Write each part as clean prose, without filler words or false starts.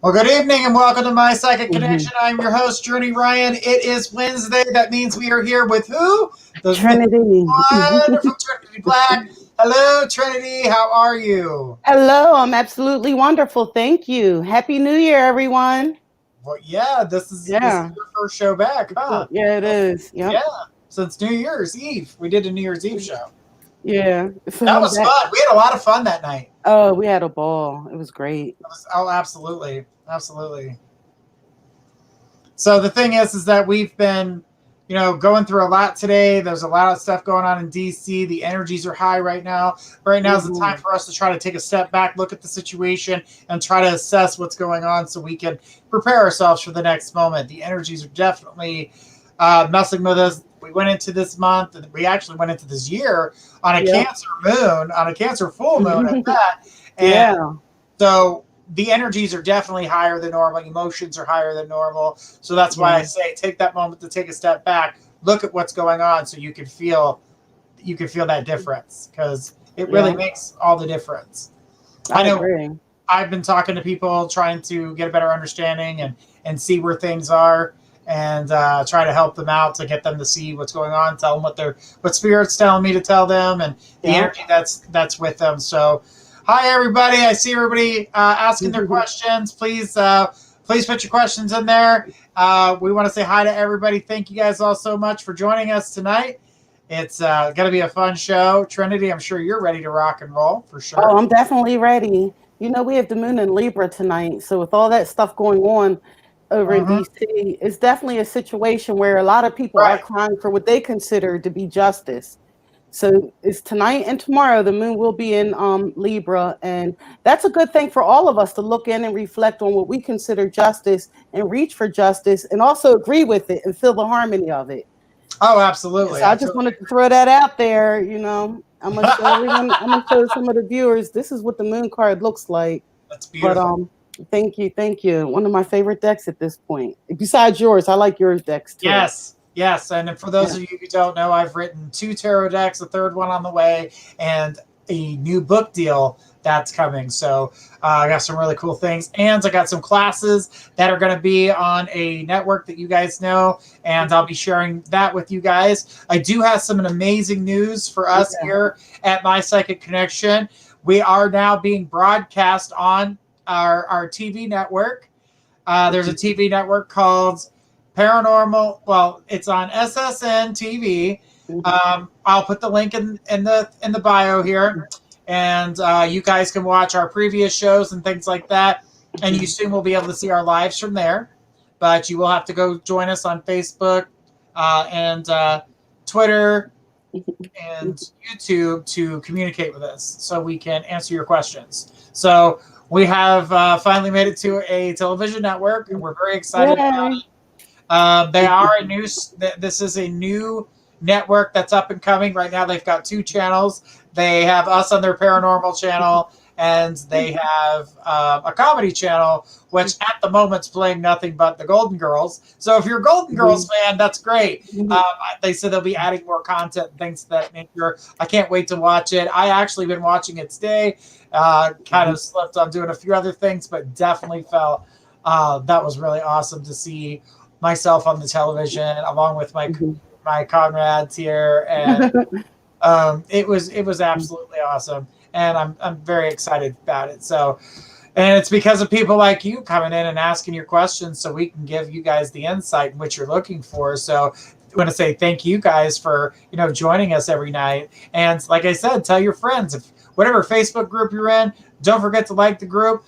Well, good evening and welcome to My Psychic Connection. I'm your host, Journey Ryan. It is Wednesday. That means we are here with who? The Trinity. wonderful Trinity Black. Hello, Trinity. How are you? Hello, I'm absolutely wonderful. Thank you. Happy New Year, everyone. Well, yeah, this is Yeah. your first show back, huh? Yeah, it is. Yeah, Yep. since New Year's Eve. We did a New Year's Eve show. Yeah. So That I'm was back. fun. We had a lot of fun that night. Oh, we had a ball. It was great. Oh, absolutely. Absolutely. So the thing is that we've been, going through a lot today. There's a lot of stuff going on in DC. The energies are high right now. Right now is the time for us to try to take a step back, look at the situation, and try to assess what's going on so we can prepare ourselves for the next moment. The energies are definitely messing with us. We went into this month, and we actually went into this year on a Yep. Cancer moon, on a Cancer full moon at that. And Yeah. so the energies are definitely higher than normal. Emotions are higher than normal. So that's why I say take that moment to take a step back, look at what's going on, so you can feel that difference, because it really makes all the difference. I know agree. I've been talking to people trying to get a better understanding and see where things are, and try to help them out to get them to see what's going on, tell them what spirit's telling me to tell them, and the energy that's with them. So hi, everybody. I see everybody asking their questions. Please put your questions in there. We want to say hi to everybody. Thank you guys all so much for joining us tonight. It's going to be a fun show. Trinity, I'm sure you're ready to rock and roll for sure. Oh, I'm definitely ready. We have the moon in Libra tonight. So with all that stuff going on over in DC, it's definitely a situation where a lot of people are crying for what they consider to be justice. So it's tonight and tomorrow. The moon will be in Libra, and that's a good thing for all of us to look in and reflect on what we consider justice and reach for justice, and also agree with it and feel the harmony of it. Oh, absolutely. So I just wanted to throw that out there. I'm gonna show everyone. I'm gonna show some of the viewers. This is what the moon card looks like. That's beautiful. But thank you. One of my favorite decks at this point. Besides yours, I like yours decks too. Yes. And for those of you who don't know, I've written 2 tarot decks, a third one on the way, and a new book deal that's coming. So I got some really cool things. And I got some classes that are going to be on a network that you guys know, and I'll be sharing that with you guys. I do have some amazing news for us here at My Psychic Connection. We are now being broadcast on our TV network. There's a TV network called Paranormal. Well, it's on SSN TV. I'll put the link in the bio here, and you guys can watch our previous shows and things like that. And you soon will be able to see our lives from there. But you will have to go join us on Facebook and Twitter and YouTube to communicate with us, so we can answer your questions. So we have finally made it to a television network, and we're very excited about it. They are a new. This is a new network that's up and coming right now. They've got 2 channels. They have us on their paranormal channel, and they have a comedy channel, which at the moment's playing nothing but the Golden Girls. So if you're a Golden Girls fan, that's great. They said they'll be adding more content and things of that nature. I can't wait to watch it. I actually been watching it today. Kind of slipped on doing a few other things, but definitely felt that was really awesome to see myself on the television along with my comrades here, and it was absolutely awesome, and I'm very excited about it. So, and it's because of people like you coming in and asking your questions, so we can give you guys the insight in what you're looking for. So I want to say thank you guys for joining us every night, and like I said, tell your friends. If whatever Facebook group you're in, don't forget to like the group.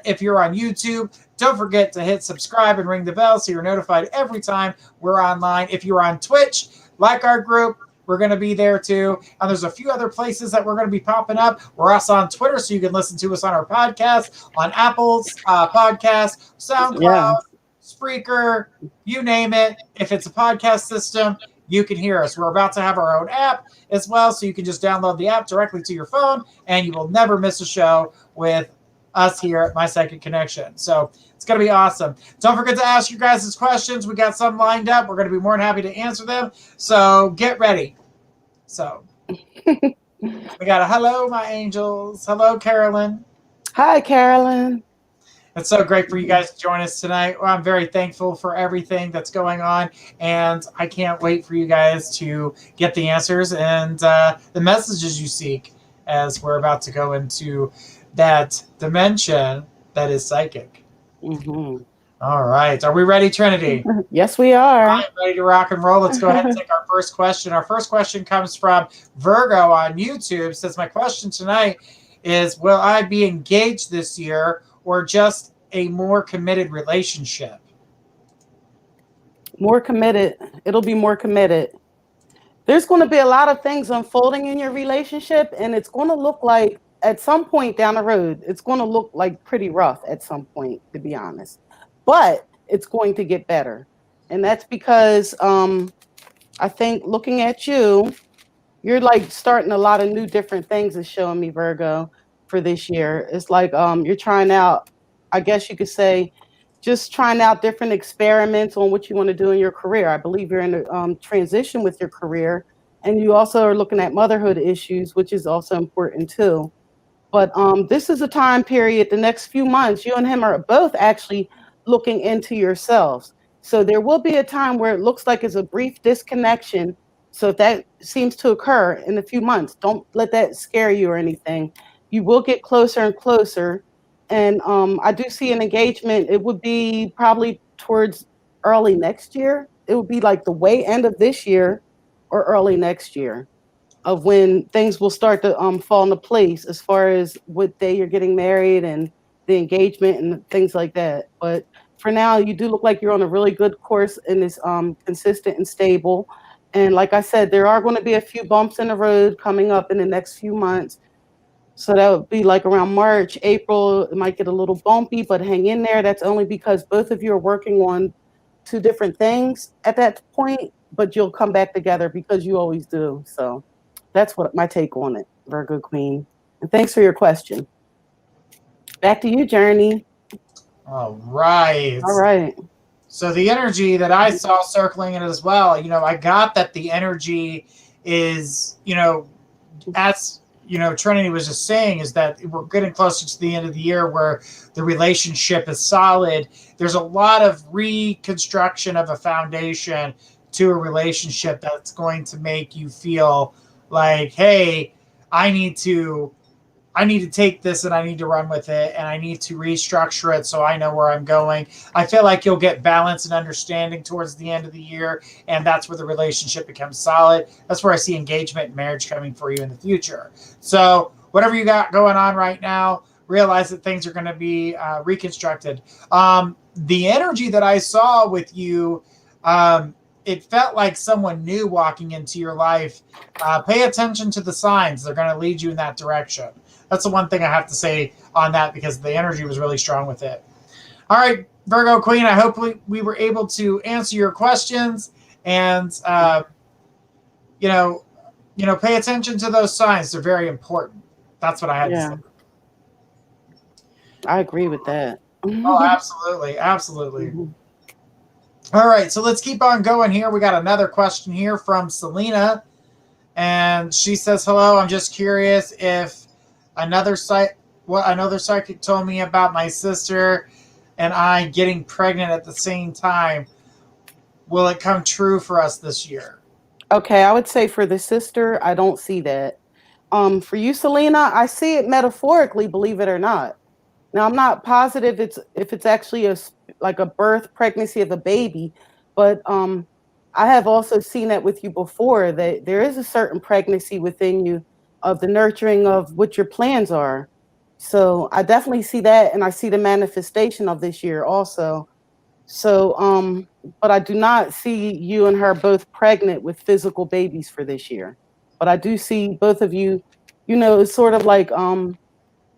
If you're on YouTube, don't forget to hit subscribe and ring the bell so you're notified every time we're online. If you're on Twitch, like our group, we're going to be there too. And there's a few other places that we're going to be popping up. We're also on Twitter, so you can listen to us on our podcast, on Apple's podcast, SoundCloud, Spreaker, you name it. If it's a podcast system, you can hear us. We're about to have our own app as well, so you can just download the app directly to your phone, and you will never miss a show with us here at My Psychic Connection. So it's going to be awesome. Don't forget to ask your guys' questions. We got some lined up. We're going to be more than happy to answer them. So get ready. So we got a hello, my angels. Hello, Carolyn. Hi, Carolyn. It's so great for you guys to join us tonight. Well, I'm very thankful for everything that's going on, and I can't wait for you guys to get the answers and the messages you seek as we're about to go into that dimension that is psychic. Mm-hmm. All right. Are we ready, Trinity? Yes, we are. I'm ready to rock and roll. Let's go ahead and take our first question. Our first question comes from Virgo on YouTube. It says, my question tonight is, will I be engaged this year or just a more committed relationship? More committed. It'll be more committed. There's going to be a lot of things unfolding in your relationship, and it's going to look like at some point down the road, it's going to look like pretty rough at some point, to be honest. But it's going to get better. And that's because I think looking at you, you're like starting a lot of new different things is showing me, Virgo, for this year. It's like you're trying out, I guess you could say, just trying out different experiments on what you want to do in your career. I believe you're in a transition with your career, and you also are looking at motherhood issues, which is also important too. But this is a time period, the next few months, you and him are both actually looking into yourselves. So there will be a time where it looks like it's a brief disconnection. So if that seems to occur in a few months, don't let that scare you or anything. You will get closer and closer. And I do see an engagement. It would be probably towards early next year. It would be like the way end of this year or early next year of when things will start to fall into place as far as what day you're getting married and the engagement and things like that. But for now, you do look like you're on a really good course and is consistent and stable. And like I said, there are going to be a few bumps in the road coming up in the next few months. So that would be like around March, April. It might get a little bumpy, but hang in there. That's only because both of you are working on two different things at that point, but you'll come back together because you always do. So that's what my take on it, Virgo Queen. And thanks for your question. Back to you, Journey. All right. All right. So the energy that I saw circling it as well, I got that the energy is, as Trinity was just saying, is that we're getting closer to the end of the year where the relationship is solid. There's a lot of reconstruction of a foundation to a relationship that's going to make you feel like, hey, I need to take this and I need to run with it and I need to restructure it so I know where I'm going. I feel like you'll get balance and understanding towards the end of the year, and that's where the relationship becomes solid. That's where I see engagement and marriage coming for you in the future. So whatever you got going on right now, realize that things are going to be reconstructed. The energy that I saw with you, it felt like someone new walking into your life. Pay attention to the signs. They're going to lead you in that direction. That's the one thing I have to say on that because the energy was really strong with it. All right, Virgo Queen, I hope we were able to answer your questions and, pay attention to those signs. They're very important. That's what I had to say. I agree with that. Oh, absolutely. Absolutely. All right, so let's keep on going here. We got another question here from Selena, and she says, hello, I'm just curious if another psychic told me about my sister and I getting pregnant at the same time. Will it come true for us this year? Okay, I would say for the sister, I don't see that. For you, Selena, I see it metaphorically, believe it or not. Now, I'm not positive if it's actually like a birth pregnancy of a baby, but I have also seen that with you before, that there is a certain pregnancy within you of the nurturing of what your plans are. So I definitely see that, and I see the manifestation of this year also. So, but I do not see you and her both pregnant with physical babies for this year. But I do see both of you, it's sort of like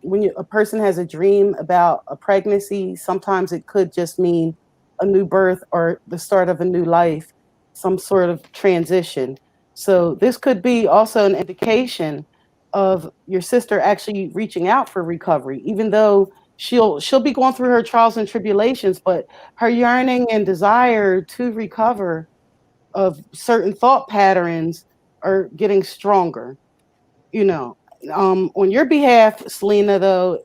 when a person has a dream about a pregnancy, sometimes it could just mean a new birth or the start of a new life, some sort of transition. So this could be also an indication of your sister actually reaching out for recovery, even though she'll be going through her trials and tribulations, but her yearning and desire to recover of certain thought patterns are getting stronger. On your behalf, Selena, though,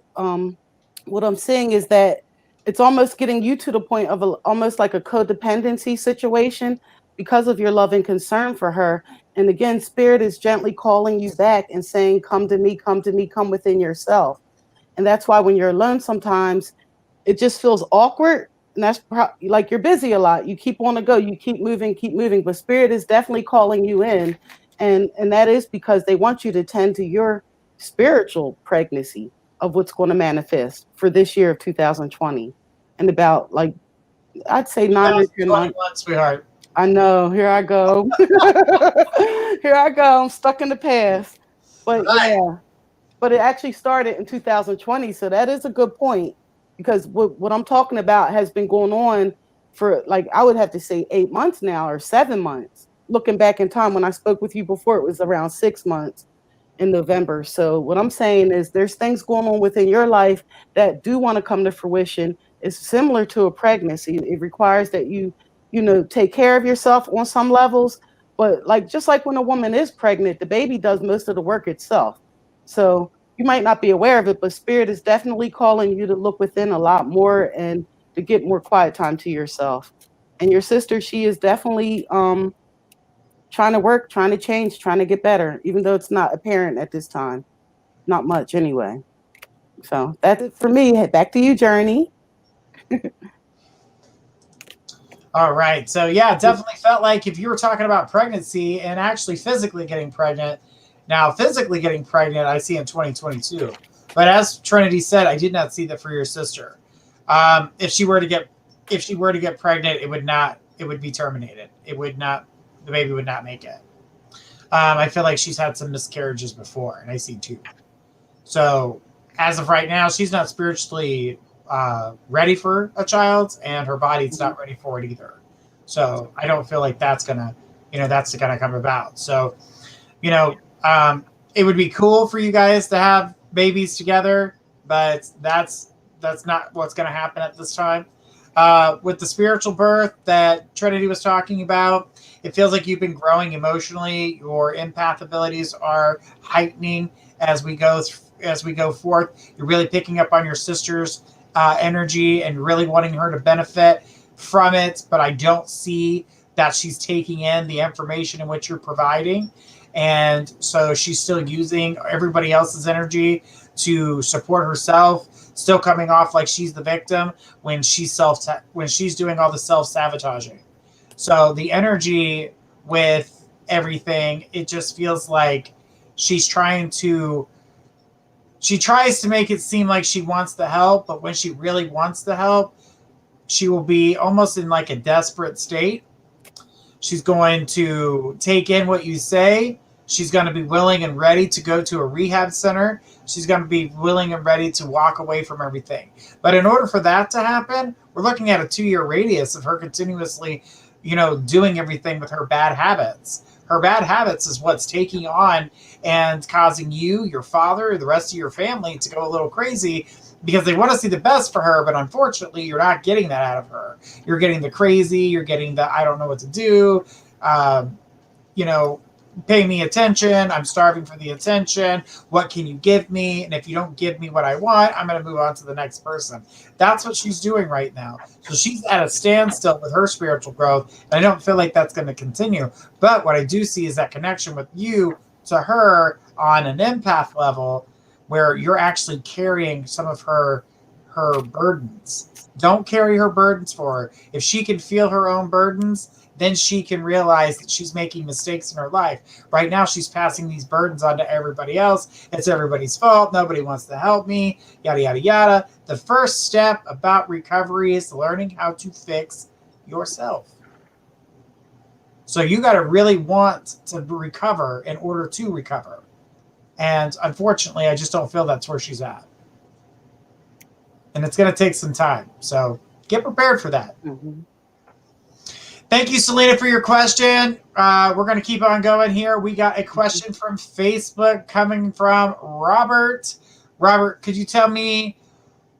what I'm saying is that it's almost getting you to the point of almost like a codependency situation because of your love and concern for her. And again, spirit is gently calling you back and saying, come to me, come to me, come within yourself. And that's why when you're alone, sometimes it just feels awkward. And that's like you're busy a lot. You keep on to go, you keep moving. But spirit is definitely calling you in. And that is because they want you to tend to your spiritual pregnancy of what's going to manifest for this year of 2020. And about like, I'd say 9 or 10 months. 2021, sweetheart. I know. Here I go. Here I go. I'm stuck in the past. But Right. yeah, but it actually started in 2020. So that is a good point because what I'm talking about has been going on for like, I would have to say 8 months now or 7 months. Looking back in time, when I spoke with you before, it was around 6 months in November. So what I'm saying is there's things going on within your life that do want to come to fruition. It's similar to a pregnancy. It requires that you take care of yourself on some levels. But like just like when a woman is pregnant, the baby does most of the work itself. So you might not be aware of it, but spirit is definitely calling you to look within a lot more and to get more quiet time to yourself. And your sister, she is definitely trying to work, trying to change, trying to get better, even though it's not apparent at this time. Not much anyway. So that's it for me. Back to you, Journey. All right. So yeah, it definitely felt like if you were talking about pregnancy and actually physically getting pregnant, now physically getting pregnant, I see in 2022. But as Trinity said, I did not see that for your sister. If she were to get pregnant, it would be terminated. It would not, the baby would not make it. I feel like she's had some miscarriages before, and I see two. So as of right now, she's not spiritually ready for a child, and her body's not ready for it either. So I don't feel like that's gonna come about. So, you know, it would be cool for you guys to have babies together, but that's not what's gonna happen at this time. With the spiritual birth that Trinity was talking about, it feels like you've been growing emotionally. Your empath abilities are heightening as we go forth. You're really picking up on your sister's energy and really wanting her to benefit from it. But I don't see that she's taking in the information in which you're providing. And so she's still using everybody else's energy to support herself, still coming off like she's the victim when she's doing all the self-sabotaging. So the energy with everything, it just feels like she's she tries to make it seem like she wants the help, but when she really wants the help, she will be almost in like a desperate state. She's going to take in what you say. She's going to be willing and ready to go to a rehab center. She's going to be willing and ready to walk away from everything. But in order for that to happen, we're looking at a 2-year radius of her continuously, doing everything with her bad habits. Her bad habits is what's taking on and causing you, your father, the rest of your family to go a little crazy because they want to see the best for her, but unfortunately, you're not getting that out of her. You're getting the crazy, you're getting the I don't know what to do, um, you know, pay me attention. I'm starving for the attention. What can you give me? And if you don't give me what I want, I'm going to move on to the next person. That's what she's doing right now. So she's at a standstill with her spiritual growth. And I don't feel like that's going to continue. But what I do see is that connection with you to her on an empath level where you're actually carrying some of her burdens. Don't carry her burdens for her. If she can feel her own burdens, then she can realize that she's making mistakes in her life. Right now, she's passing these burdens on to everybody else. It's everybody's fault. Nobody wants to help me, yada, yada, yada. The first step about recovery is learning how to fix yourself. So you got to really want to recover in order to recover. And unfortunately, I just don't feel that's where she's at. And it's going to take some time. So get prepared for that. Mm-hmm. Thank you, Selena, for your question. We're going to keep on going here. We got a question from Facebook coming from Robert. Robert, could you tell me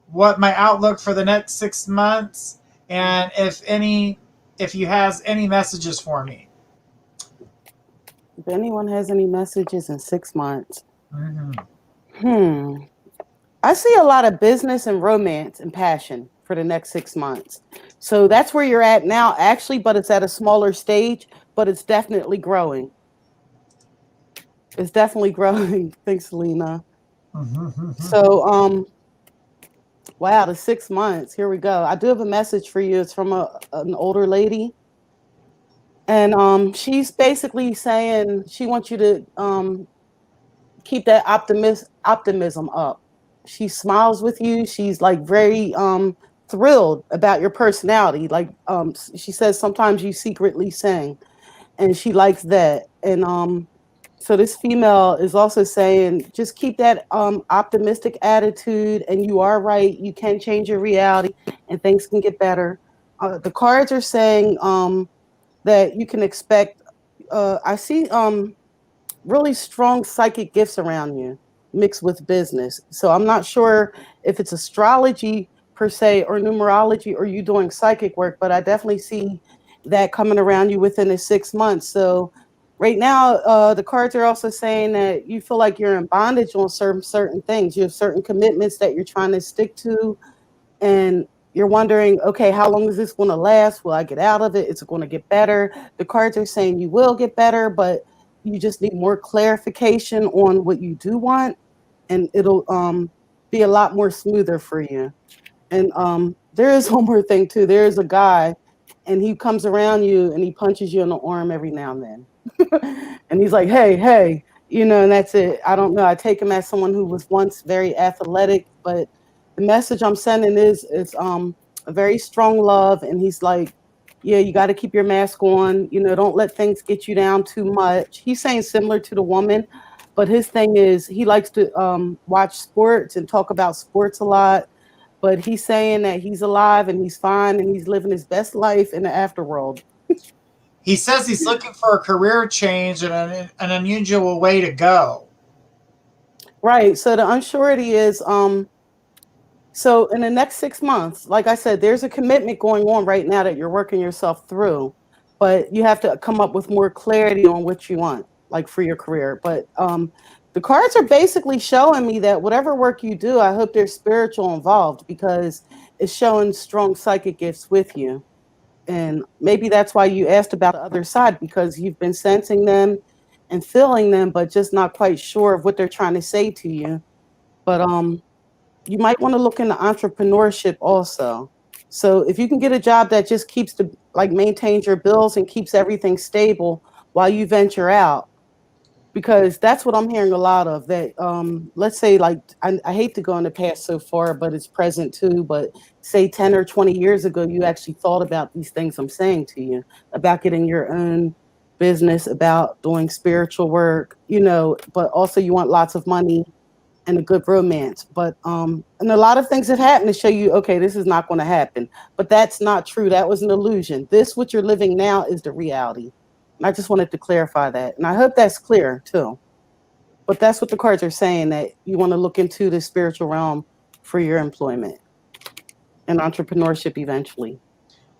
what my outlook for the next 6 months and if you has any messages for me? If anyone has any messages in 6 months. Mm-hmm. I see a lot of business and romance and passion for the next 6 months. So that's where you're at now, actually, but it's at a smaller stage, but it's definitely growing. It's definitely growing. Thanks, Lena. So, wow, the 6 months. Here we go. I do have a message for you. It's from an older lady. And she's basically saying she wants you to keep that optimism up. She smiles with you. She's like very thrilled about your personality. Like she says sometimes you secretly sing, and she likes that. And so this female is also saying just keep that optimistic attitude, and you are right. You can change your reality, and things can get better. The cards are saying that you can expect. I see really strong psychic gifts around you mixed with business. So I'm not sure if it's astrology per se or numerology or you doing psychic work, but I definitely see that coming around you within the 6 months. So right now, the cards are also saying that you feel like you're in bondage on certain things. You have certain commitments that you're trying to stick to, and you're wondering, okay, how long is this going to last? Will I get out of it? Is it going to get better? The cards are saying you will get better, but you just need more clarification on what you do want, and it'll be a lot more smoother for you. And there is one more thing too. There is a guy, and he comes around you and he punches you in the arm every now and then, and he's like, "Hey, hey," and that's it. I don't know. I take him as someone who was once very athletic, but the message I'm sending is a very strong love, and he's like, yeah, you got to keep your mask on. Don't let things get you down too much. He's saying similar to the woman, but his thing is he likes to watch sports and talk about sports a lot. But he's saying that he's alive and he's fine and he's living his best life in the afterworld. He says he's looking for a career change and an unusual way to go. Right. So the unsurety is so in the next 6 months, like I said, there's a commitment going on right now that you're working yourself through, but you have to come up with more clarity on what you want, like for your career. But the cards are basically showing me that whatever work you do, I hope there's spiritual involved because it's showing strong psychic gifts with you. And maybe that's why you asked about the other side, because you've been sensing them and feeling them, but just not quite sure of what they're trying to say to you. But you might want to look into entrepreneurship also. So if you can get a job that just keeps maintains your bills and keeps everything stable while you venture out, because that's what I'm hearing a lot of. That let's say I hate to go in the past so far, but it's present too. But say 10 or 20 years ago, you actually thought about these things I'm saying to you about getting your own business, about doing spiritual work, but also you want lots of money and a good romance. But and a lot of things have happened to show you, okay, this is not going to happen. But that's not true. That was an illusion. What you're living now is the reality. And I just wanted to clarify that. And I hope that's clear too. But that's what the cards are saying, that you want to look into the spiritual realm for your employment and entrepreneurship eventually.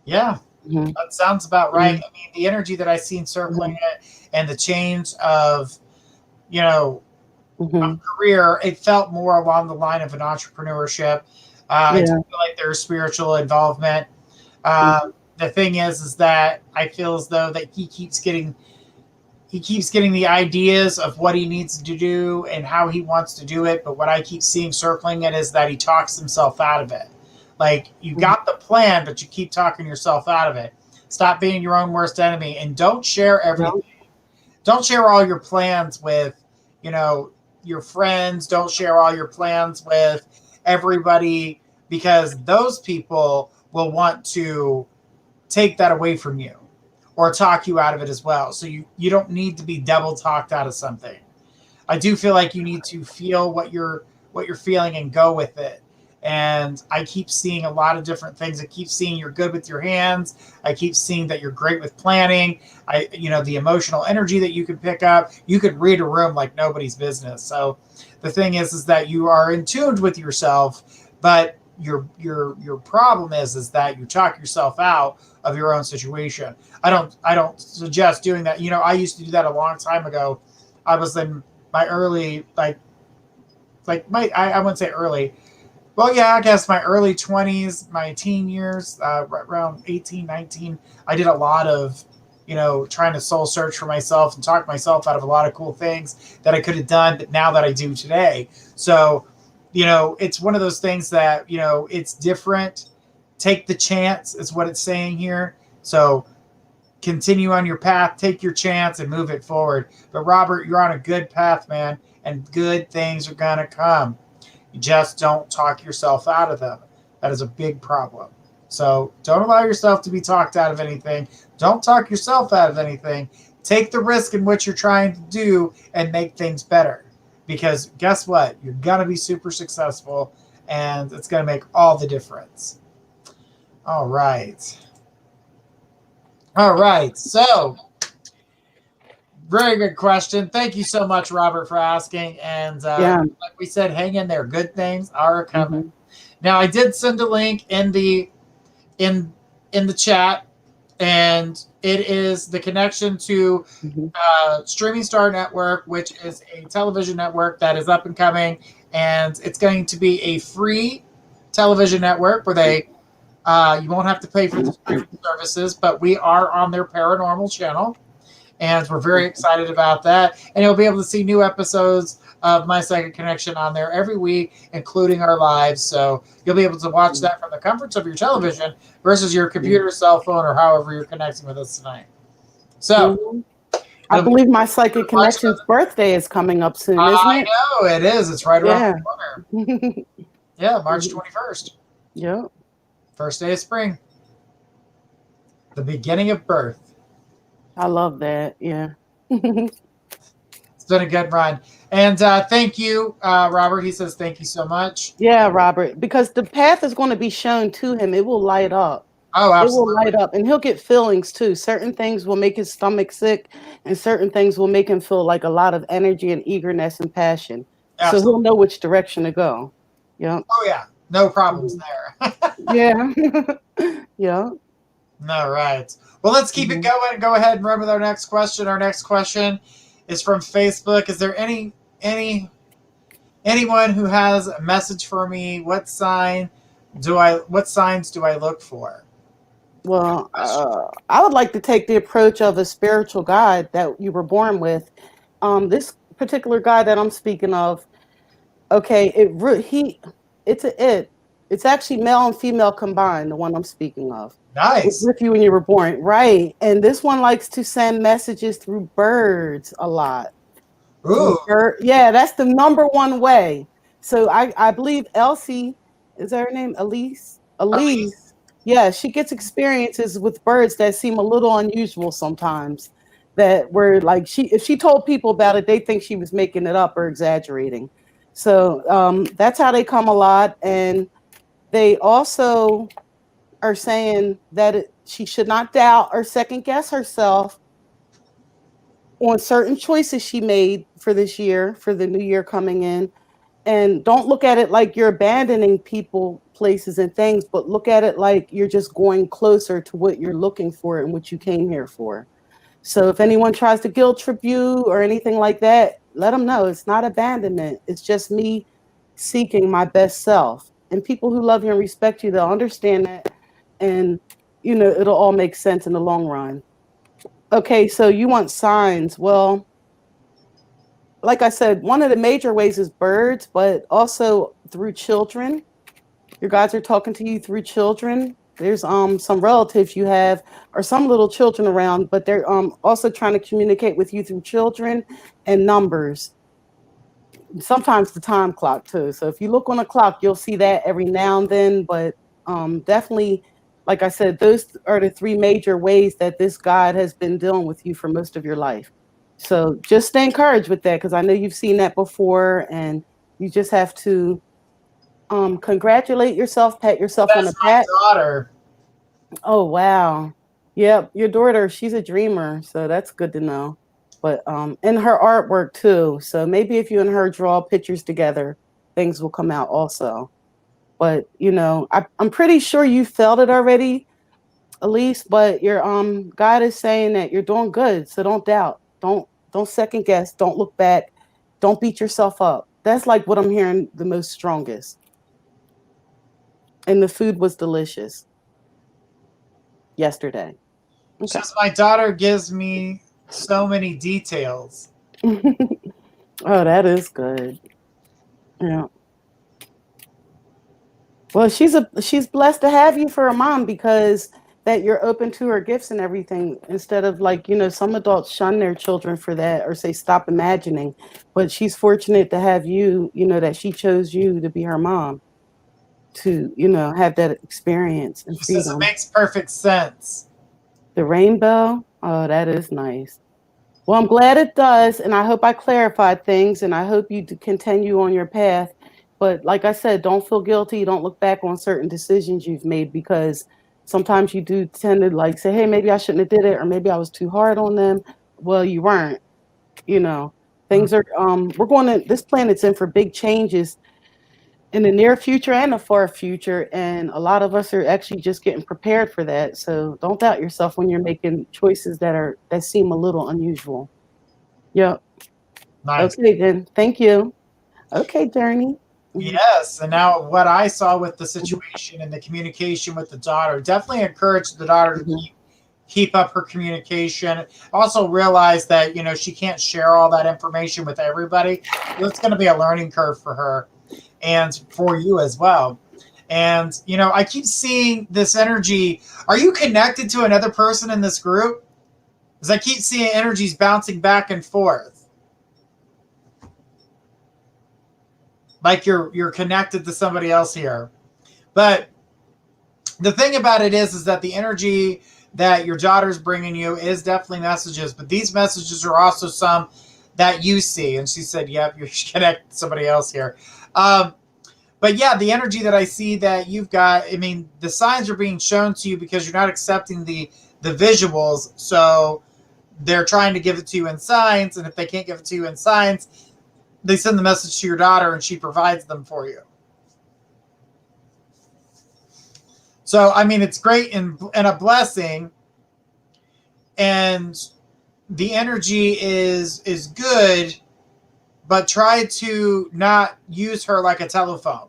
Yeah, that sounds about right. I mean, the energy that I seen circling it and the change of, career, it felt more along the line of an entrepreneurship. I do feel like there's spiritual involvement. The thing is that I feel as though that he keeps getting the ideas of what he needs to do and how he wants to do it. But what I keep seeing circling it is that he talks himself out of it. Like, you got the plan, but you keep talking yourself out of it. Stop being your own worst enemy, and don't share everything. Don't share all your plans with, your friends. Don't share all your plans with everybody, because those people will want to take that away from you or talk you out of it as well. So you don't need to be double talked out of something. I do feel like you need to feel what you're feeling and go with it. And I keep seeing a lot of different things. I keep seeing you're good with your hands. I keep seeing that you're great with planning. The emotional energy that you can pick up. You could read a room like nobody's business. So the thing is that you are in tune with yourself, but your problem is that you talk yourself out of your own situation. I don't suggest doing that. I used to do that a long time ago. I was in my early, I wouldn't say early. Well, yeah, I guess my early 20s, my teen years, right around 18, 19, I did a lot of, trying to soul search for myself and talk myself out of a lot of cool things that I could have done, but now that I do today. So, it's one of those things that, it's different. Take the chance, is what it's saying here. So, continue on your path, take your chance, and move it forward. But, Robert, you're on a good path, man, and good things are going to come. You just don't talk yourself out of them. That is a big problem. So don't allow yourself to be talked out of anything. Don't talk yourself out of anything. Take the risk in what you're trying to do and make things better. Because guess what? You're going to be super successful and it's going to make all the difference. All right. All right. So, very good question. Thank you so much, Robert, for asking. And like we said, hang in there. Good things are coming. Mm-hmm. Now, I did send a link in the chat, and it is the connection to Streaming Star Network, which is a television network that is up and coming, and it's going to be a free television network where they you won't have to pay for the streaming services, but we are on their paranormal channel. And we're very excited about that. And you'll be able to see new episodes of My Psychic Connection on there every week, including our lives. So you'll be able to watch that from the comforts of your television versus your computer, cell phone, or however you're connecting with us tonight. So I believe My Psychic Connection's birthday is coming up soon, isn't it? I know, it is. It's right around the corner. Yeah, March 21st. Yeah. First day of spring. The beginning of birth. I love that. Yeah. It's been a good run. And thank you, Robert. He says thank you so much. Yeah, Robert, because the path is going to be shown to him. It will light up. Oh, absolutely. It will light up, and he'll get feelings too. Certain things will make his stomach sick, and certain things will make him feel like a lot of energy and eagerness and passion. Absolutely. So he'll know which direction to go. Yeah. Oh, yeah. No problems there. Yeah. Yeah. All right. Well, let's keep it going and go ahead and run with our next question. Our next question is from Facebook. Is there anyone who has a message for me? What signs do I look for? Well, I would like to take the approach of a spiritual guide that you were born with. This particular guy that I'm speaking of, okay, it's actually male and female combined, the one I'm speaking of. Nice. It's with you when you were born, right? And this one likes to send messages through birds a lot. Ooh. Yeah, that's the number one way. So I believe Elsie, is that her name? Elise. Yeah, she gets experiences with birds that seem a little unusual sometimes. That were like if she told people about it, they think she was making it up or exaggerating. So that's how they come a lot, and they also are saying that she should not doubt or second guess herself on certain choices she made for this year, for the new year coming in. And don't look at it like you're abandoning people, places, and things, but look at it like you're just going closer to what you're looking for and what you came here for. So if anyone tries to guilt trip you or anything like that, let them know it's not abandonment. It's just me seeking my best self. And people who love you and respect you, they'll understand that. And, it'll all make sense in the long run. Okay, so you want signs. Well, like I said, one of the major ways is birds, but also through children. Your guides are talking to you through children. There's some relatives you have or some little children around, but they're also trying to communicate with you through children and numbers. Sometimes the time clock too. So if you look on a clock, you'll see that every now and then, but definitely, like I said, those are the three major ways that this guide has been dealing with you for most of your life. So just stay encouraged with that, because I know you've seen that before, and you just have to congratulate yourself, pat yourself on the back. That's my daughter. Oh, wow. Yep, your daughter, she's a dreamer, so that's good to know. But and her artwork too. So maybe if you and her draw pictures together, things will come out also. But I'm pretty sure you felt it already, Elise. But your guide is saying that you're doing good, so don't doubt. Don't second guess. Don't look back. Don't beat yourself up. That's like what I'm hearing the most strongest. And the food was delicious yesterday. Okay. Just my daughter gives me so many details. Oh, that is good. Yeah. Well, she's blessed to have you for a mom because that you're open to her gifts and everything instead of like, some adults shun their children for that or say stop imagining. But she's fortunate to have you, that she chose you to be her mom to, have that experience and She says it freedom. makes perfect sense. The rainbow, oh, that is nice. Well, I'm glad it does, and I hope I clarified things, and I hope you continue on your path. But like I said, don't feel guilty. Don't look back on certain decisions you've made because sometimes you do tend to like say, "Hey, maybe I shouldn't have did it, or maybe I was too hard on them." Well, you weren't. You know, things are. We're going to this planet's in for big changes in the near future and the far future, and a lot of us are actually just getting prepared for that. So don't doubt yourself when you're making choices that seem a little unusual. Yep. Nice. Okay, then. Thank you. Okay, Journey. Yes, and now what I saw with the situation and the communication with the daughter, definitely encourage the daughter to keep up her communication. Also realize that she can't share all that information with everybody. It's going to be a learning curve for her and for you as well. And I keep seeing this energy. Are you connected to another person in this group? Because I keep seeing energies bouncing back and forth. Like you're connected to somebody else here. But the thing about it is that the energy that your daughter's bringing you is definitely messages, but these messages are also some that you see. And she said, yep, you're connected to somebody else here. But yeah, the energy that I see that you've got, I mean, the signs are being shown to you because you're not accepting the visuals. So they're trying to give it to you in signs. And if they can't give it to you in signs, they send the message to your daughter and she provides them for you. So, I mean, it's great and a blessing. And the energy is good, but try to not use her like a telephone.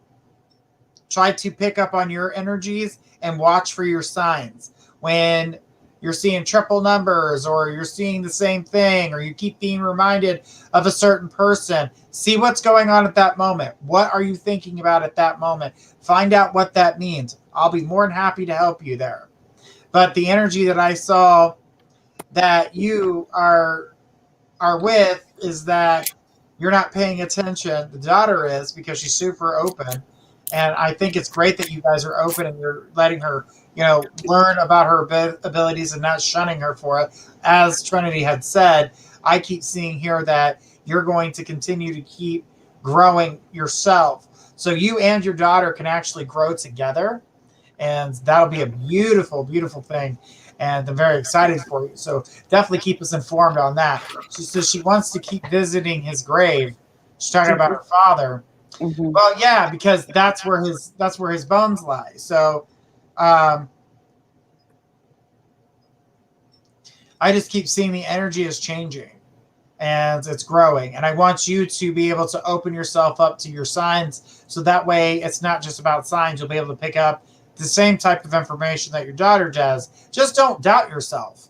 Try to pick up on your energies and watch for your signs. When you're seeing triple numbers or you're seeing the same thing or you keep being reminded of a certain person, see what's going on at that moment. What are you thinking about at that moment? Find out what that means. I'll be more than happy to help you there. But the energy that I saw that you are with is that you're not paying attention. The daughter is because she's super open. And I think it's great that you guys are open and you're letting her, learn about her abilities and not shunning her for it. As Trinity had said, I keep seeing here that you're going to continue to keep growing yourself. So you and your daughter can actually grow together. And that'll be a beautiful, beautiful thing. And I'm very excited for you. So definitely keep us informed on that. She says she wants to keep visiting his grave. She's talking about her father. Mm-hmm. Well, yeah, because that's where his bones lie. So I just keep seeing the energy is changing and it's growing. And I want you to be able to open yourself up to your signs. So that way it's not just about signs. You'll be able to pick up the same type of information that your daughter does. Just don't doubt yourself.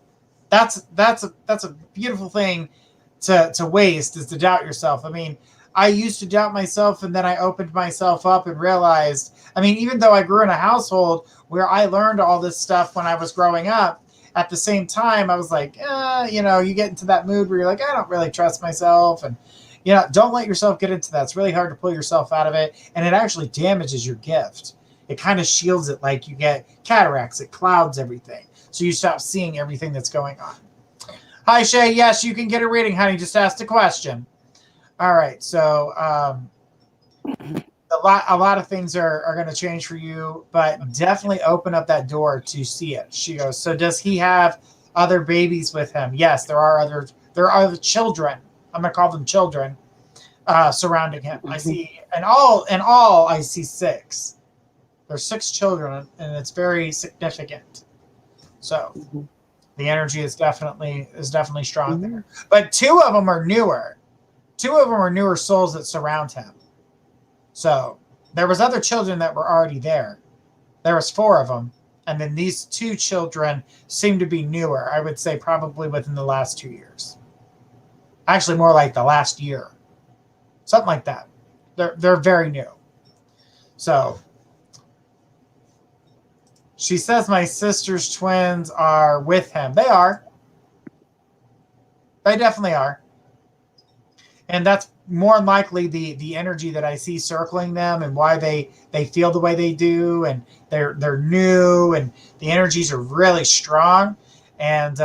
That's a beautiful thing to waste, is to doubt yourself. I mean, I used to doubt myself, and then I opened myself up and realized, I mean, even though I grew in a household where I learned all this stuff when I was growing up, at the same time, I was like, you get into that mood where you're like, I don't really trust myself. And, don't let yourself get into that. It's really hard to pull yourself out of it. And it actually damages your gift. It kind of shields it, like you get cataracts. It clouds everything. So you stop seeing everything that's going on. Hi, Shay. Yes, you can get a reading, honey. Just ask a question. All right. So a lot of things are going to change for you, but definitely open up that door to see it. She goes, so does he have other babies with him? Yes, there are other children. I'm going to call them children surrounding him. Mm-hmm. I see, in all, I see 6. There's 6 children, and it's very significant. So the energy is definitely strong there. But 2 of them are newer. 2 of them are newer souls that surround him. So there was other children that were already there. There was 4 of them. And then these 2 children seem to be newer. I would say probably within the last 2 years. Actually, more like the last year. Something like that. They're very new. So she says my sister's twins are with him. They are. They definitely are. And that's more than likely the energy that I see circling them and why they feel the way they do, and they're new and the energies are really strong. And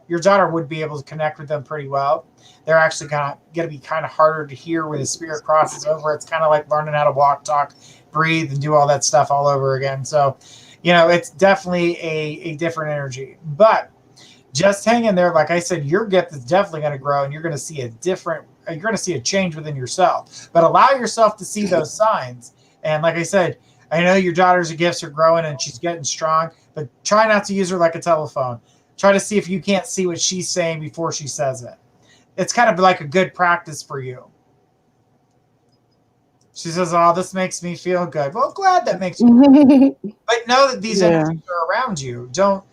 your daughter would be able to connect with them pretty well. They're actually going to be kind of harder to hear when the spirit crosses over. It's kind of like learning how to walk, talk, breathe, and do all that stuff all over again. So, it's definitely a different energy. But just hang in there. Like I said, your gift is definitely going to grow, and you're going to see a change within yourself. But allow yourself to see those signs. And like I said, I know your daughter's gifts are growing and she's getting strong, but try not to use her like a telephone. Try to see if you can't see what she's saying before she says it. It's kind of like a good practice for you. She says, oh, this makes me feel good. Well, glad that makes you feel good. But know that these energies are around you. Don't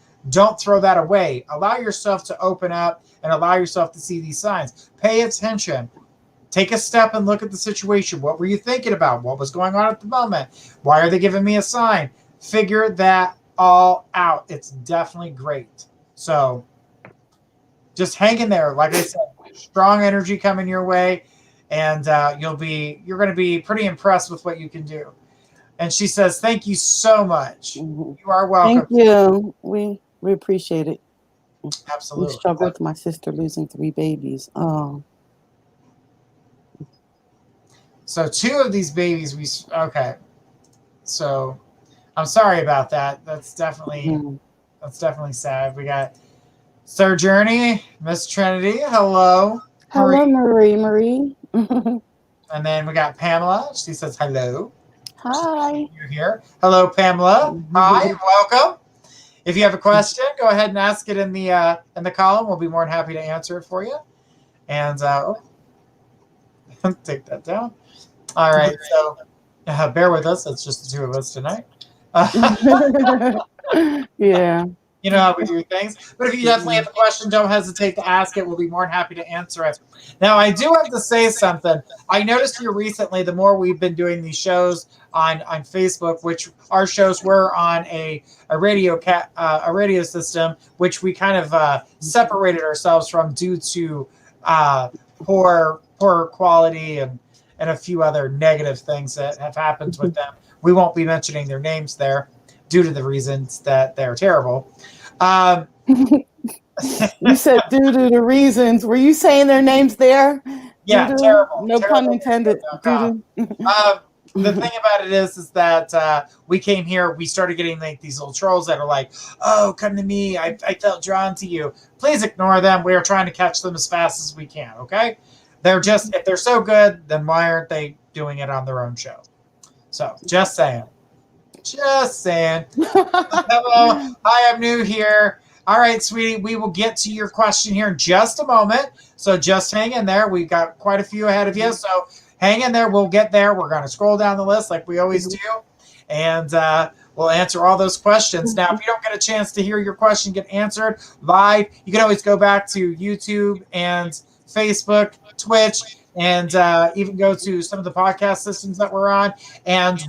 throw that away. Allow yourself to open up and allow yourself to see these signs. Pay attention. Take a step and look at the situation. What were you thinking about? What was going on at the moment? Why are they giving me a sign? Figure that all out. It's definitely great. So just hang in there. Like I said, strong energy coming your way, and you're going to be pretty impressed with what you can do. And she says, thank you so much. You are welcome. Thank you. We appreciate it. Absolutely. We struggled with my sister losing 3 babies. So 2 of these babies, okay. So I'm sorry about that. That's definitely sad. We got Sir Journey, Miss Trinity. Hello. Hello, Marie. And then we got Pamela. She says hello. Hi. You're here. Hello, Pamela. Hi, welcome. If you have a question, go ahead and ask it in the column. We'll be more than happy to answer it for you. And take that down. All right. So bear with us. It's just the 2 of us tonight. Yeah. You know how we do things. But if you definitely have a question, don't hesitate to ask it. We'll be more than happy to answer it. Now, I do have to say something. I noticed here recently, the more we've been doing these shows on Facebook, which our shows were on a radio system, which we kind of separated ourselves from due to poor quality and a few other negative things that have happened with them. We won't be mentioning their names there due to the reasons that they're terrible. You said due to the reasons. Were you saying their names there? Yeah, terrible. No terrible pun intended. The thing about it is that we came here, we started getting like these little trolls that are like, oh, come to me. I felt drawn to you. Please ignore them. We are trying to catch them as fast as we can, okay? If they're so good, then why aren't they doing it on their own show? So, just saying. Hello. Hi, I'm new here. All right, sweetie, we will get to your question here in just a moment. So just hang in there. We've got quite a few ahead of you. So hang in there. We'll get there. We're going to scroll down the list like we always do. And we'll answer all those questions. Now, if you don't get a chance to hear your question get answered live, you can always go back to YouTube and Facebook, Twitch, and even go to some of the podcast systems that we're on and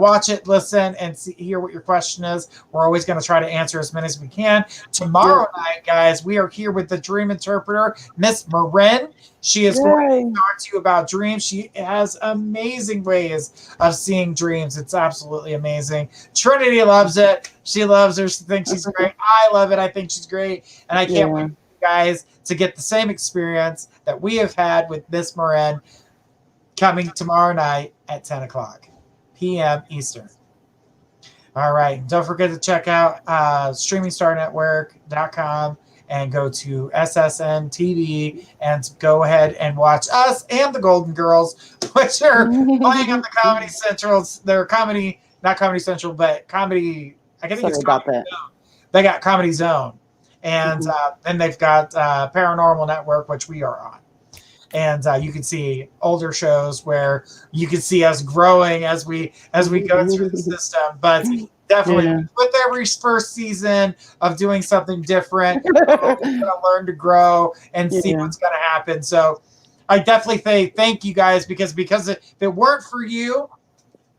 watch it, listen, and hear what your question is. We're always going to try to answer as many as we can. Tomorrow night, guys, we are here with the dream interpreter, Miss Marin. She is going to talk to you about dreams. She has amazing ways of seeing dreams. It's absolutely amazing. Trinity loves it. She loves her. She thinks she's great. I love it. I think she's great. And I can't wait for you guys to get the same experience that we have had with Miss Marin coming tomorrow night at 10 o'clock. p.m. Eastern. All right. Don't forget to check out streamingstarnetwork.com and go to SSN TV and go ahead and watch us and the Golden Girls, which are playing on the Comedy Central. They're comedy, not Comedy Central, but comedy. I think it's about that. They got Comedy Zone. And then they've got Paranormal Network, which we are on. And you can see older shows where you can see us growing as we go through the system. But Definitely. Yeah. With every first season of doing something different, we're always going to learn to grow and see Yeah. what's going to happen. So I definitely say thank you guys because if it weren't for you,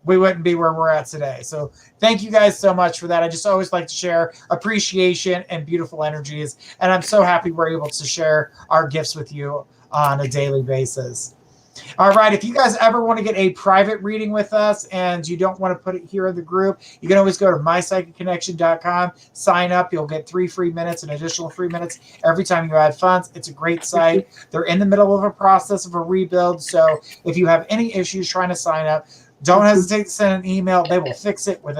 we wouldn't be where we're at today. So thank you guys so much for that. I just always like to share appreciation and beautiful energies. And I'm so happy we're able to share our gifts with you on a daily basis. All right. If you guys ever want to get a private reading with us and you don't want to put it here in the group, you can always go to mypsychicconnection.com, sign up. You'll get 3 free minutes, an additional 3 minutes every time you add funds. It's a great site. They're in the middle of a process of a rebuild. So if you have any issues trying to sign up, don't hesitate to send an email. They will fix it with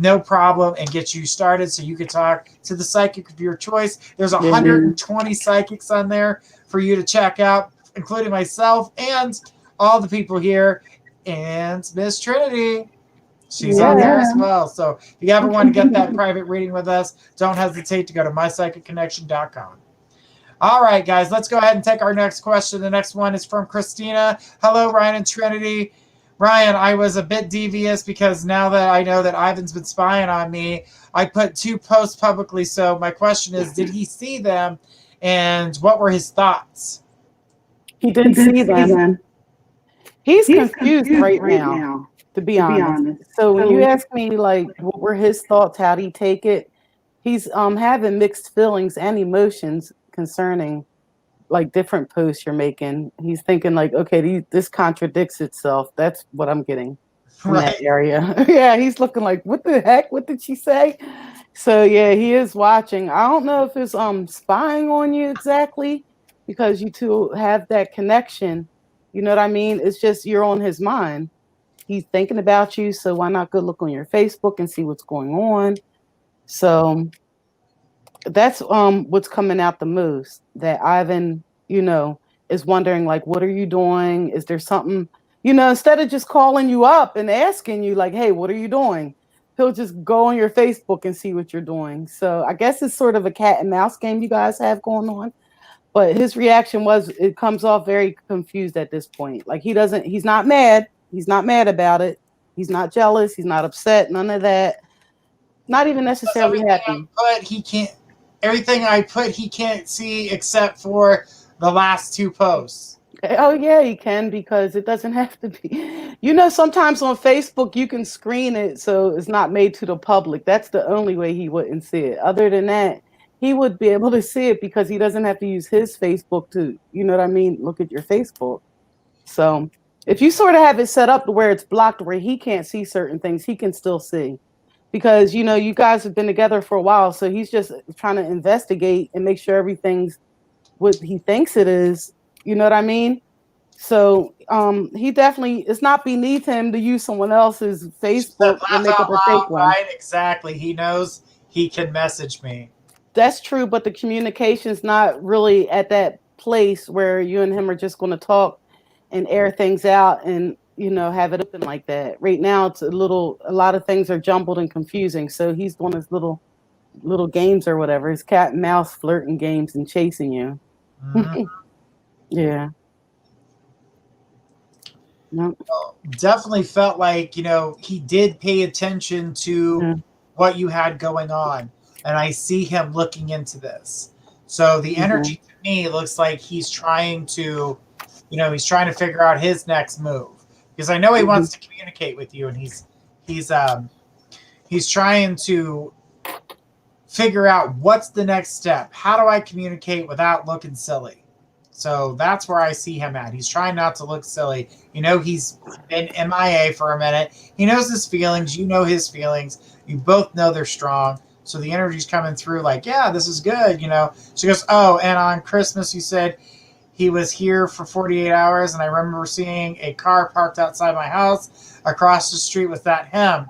no problem and get you started so you can talk to the psychic of your choice. There's 120 psychics on there for you to check out, including myself and all the people here, and Miss Trinity. She's on there as well. So if you ever want to get that private reading with us, don't hesitate to go to mypsychicconnection.com. All right, guys, let's go ahead and take our next question. The next one is from Christina. Hello, Ryan and Trinity. Ryan, I was a bit devious because now that I know that Ivan's been spying on me, I put 2 posts publicly. So my question is, did he see them and what were his thoughts? He did see them. He's confused right now, to be honest. So when you ask me, like, what were his thoughts, how did he take it? He's having mixed feelings and emotions concerning, like, different posts you're making. He's thinking, like, okay, this contradicts itself. That's what I'm getting from that area. Yeah, he's looking like, what the heck? What did she say? So, yeah, he is watching. I don't know if it's spying on you exactly because you two have that connection. You know what I mean? It's just you're on his mind. He's thinking about you, so why not go look on your Facebook and see what's going on? So that's what's coming out the most. That Ivan, is wondering, like, what are you doing? Is there something, instead of just calling you up and asking you, like, hey, what are you doing? He'll just go on your Facebook and see what you're doing. So I guess it's sort of a cat and mouse game you guys have going on. But his reaction was, it comes off very confused at this point. Like, he's not mad. He's not mad about it. He's not jealous. He's not upset. None of that. Not even necessarily happy. Everything I put, he can't see except for the last 2 posts. Oh, yeah, he can, because it doesn't have to be. Sometimes on Facebook, you can screen it so it's not made to the public. That's the only way he wouldn't see it. Other than that, he would be able to see it because he doesn't have to use his Facebook to, look at your Facebook. So if you sort of have it set up to where it's blocked, where he can't see certain things, he can still see. Because, you guys have been together for a while, so he's just trying to investigate and make sure everything's what he thinks it is. You know what I mean? So he definitely, it's not beneath him to use someone else's Facebook and make up a fake one. Right, exactly. He knows he can message me. That's true, but the communication's not really at that place where you and him are just going to talk and air things out and have it open like that. Right now, it's a lot of things are jumbled and confusing. So he's doing his little games or whatever, his cat and mouse flirting games and chasing you. Mm-hmm. Yeah. Nope. Definitely felt like, he did pay attention to what you had going on. And I see him looking into this. So the energy to me looks like he's trying to, figure out his next move. Because I know he wants to communicate with you, and he's trying to figure out what's the next step. How do I communicate without looking silly? So that's where I see him at. He's trying not to look silly. He's been MIA for a minute. He knows his feelings. You know his feelings. You both know they're strong. So the energy's coming through like, yeah, this is good. She goes, oh, and on Christmas you said he was here for 48 hours, and I remember seeing a car parked outside my house across the street with that him.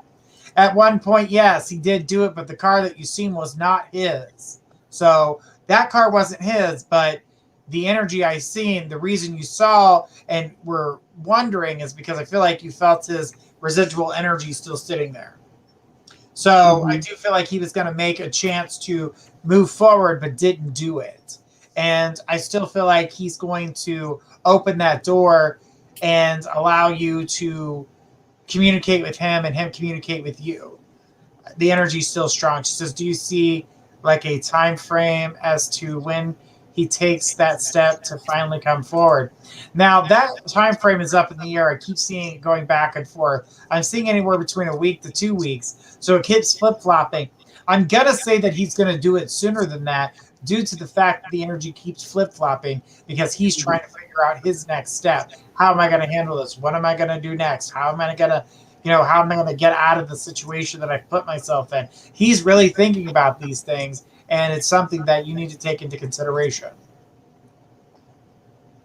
At one point, yes, he did do it, but the car that you seen was not his. So that car wasn't his, but the energy I seen, the reason you saw and were wondering is because I feel like you felt his residual energy still sitting there. So I do feel like he was going to make a chance to move forward, but didn't do it. And I still feel like he's going to open that door and allow you to communicate with him and him communicate with you. the energy's still strong. She says, do you see like a time frame as to when he takes that step to finally come forward? Now that time frame is up in the air. I keep seeing it going back and forth. I'm seeing anywhere between a week to 2 weeks. So it keeps flip-flopping. I'm going to say that he's going to do it sooner than that due to the fact that the energy keeps flip-flopping because he's trying to figure out his next step. How am I going to handle this? What am I going to do next? How am I going to, how am I going to get out of the situation that I've put myself in? He's really thinking about these things, and it's something that you need to take into consideration.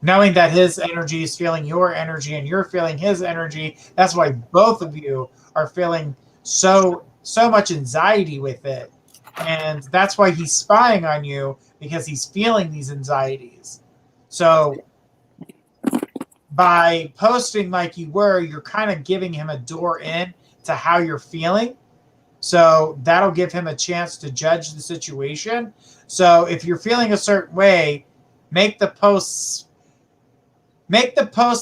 Knowing that his energy is feeling your energy and you're feeling his energy, that's why both of you are feeling so much anxiety with it. And that's why he's spying on you, because he's feeling these anxieties. So by posting like you were, you're kind of giving him a door in to how you're feeling. So that'll give him a chance to judge the situation. So if you're feeling a certain way, make the posts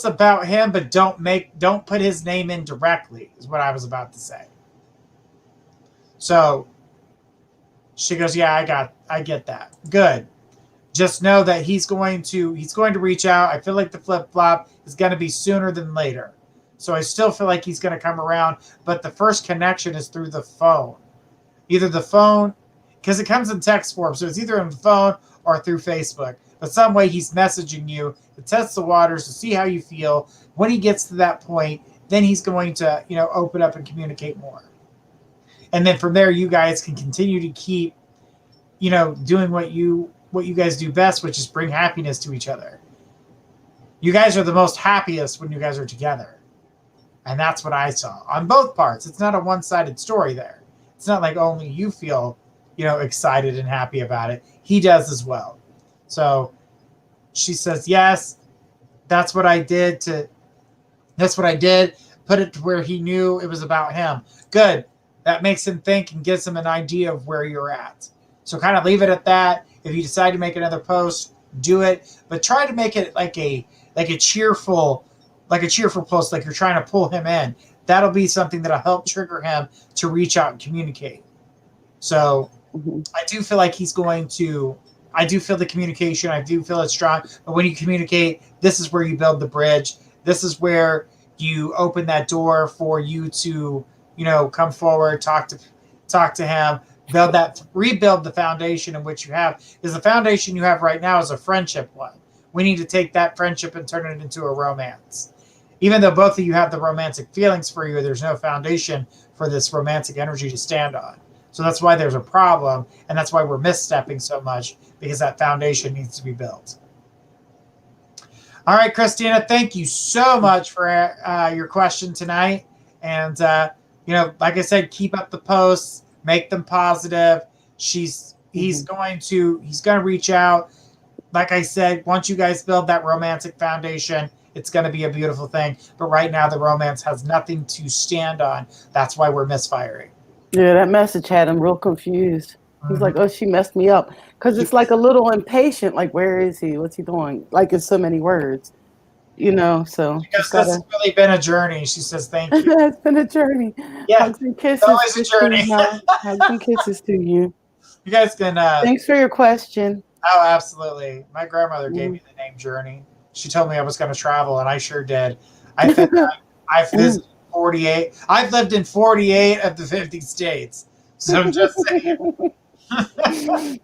about him, but don't put his name in directly, is what I was about to say. So she goes, yeah, I get that. Good. Just know that he's going to reach out. I feel like the flip-flop is going to be sooner than later. So I still feel like he's going to come around, but the first connection is through the phone. Either the phone, because it comes in text form, so it's either on the phone or through Facebook. But some way he's messaging you to test the waters, to see how you feel. When he gets to that point, then he's going to, open up and communicate more. And then from there, you guys can continue to keep, doing what you guys do best, which is bring happiness to each other. You guys are the most happiest when you guys are together. And that's what I saw on both parts. It's not a one-sided story there. It's not like only you feel, excited and happy about it. He does as well. So she says, yes, that's what I did. Put it to where he knew it was about him. Good. That makes him think and gives him an idea of where you're at. So kind of leave it at that. If you decide to make another post, do it. But try to make it like a cheerful post, like you're trying to pull him in. That'll be something that'll help trigger him to reach out and communicate. So I do feel like I do feel the communication. I do feel it's strong. But when you communicate, this is where you build the bridge. This is where you open that door for you to, come forward, talk to him, rebuild the foundation in which you have. Because the foundation you have right now is a friendship one. We need to take that friendship and turn it into a romance. Even though both of you have the romantic feelings for you, there's no foundation for this romantic energy to stand on. So that's why there's a problem, and that's why we're misstepping so much, because that foundation needs to be built. All right, Christina, thank you so much for your question tonight. And, like I said, keep up the posts, make them positive. He's going to reach out. Like I said, once you guys build that romantic foundation, it's going to be a beautiful thing. But right now, the romance has nothing to stand on. That's why we're misfiring. Yeah, that message had him real confused. He's like, oh, she messed me up. Because it's like a little impatient. Like, where is he? What's he doing? Like, it's so many words, so. Because this has really been a journey. She says, thank you. It's been a journey. Yeah, hugs and kisses. It's always a journey. Hugs and kisses to you. You guys can. Thanks for your question. Oh, absolutely. My grandmother gave me the name Journey. She told me I was going to travel, and I sure did. I've visited 48. I've lived in 48 of the 50 states. So I'm just saying.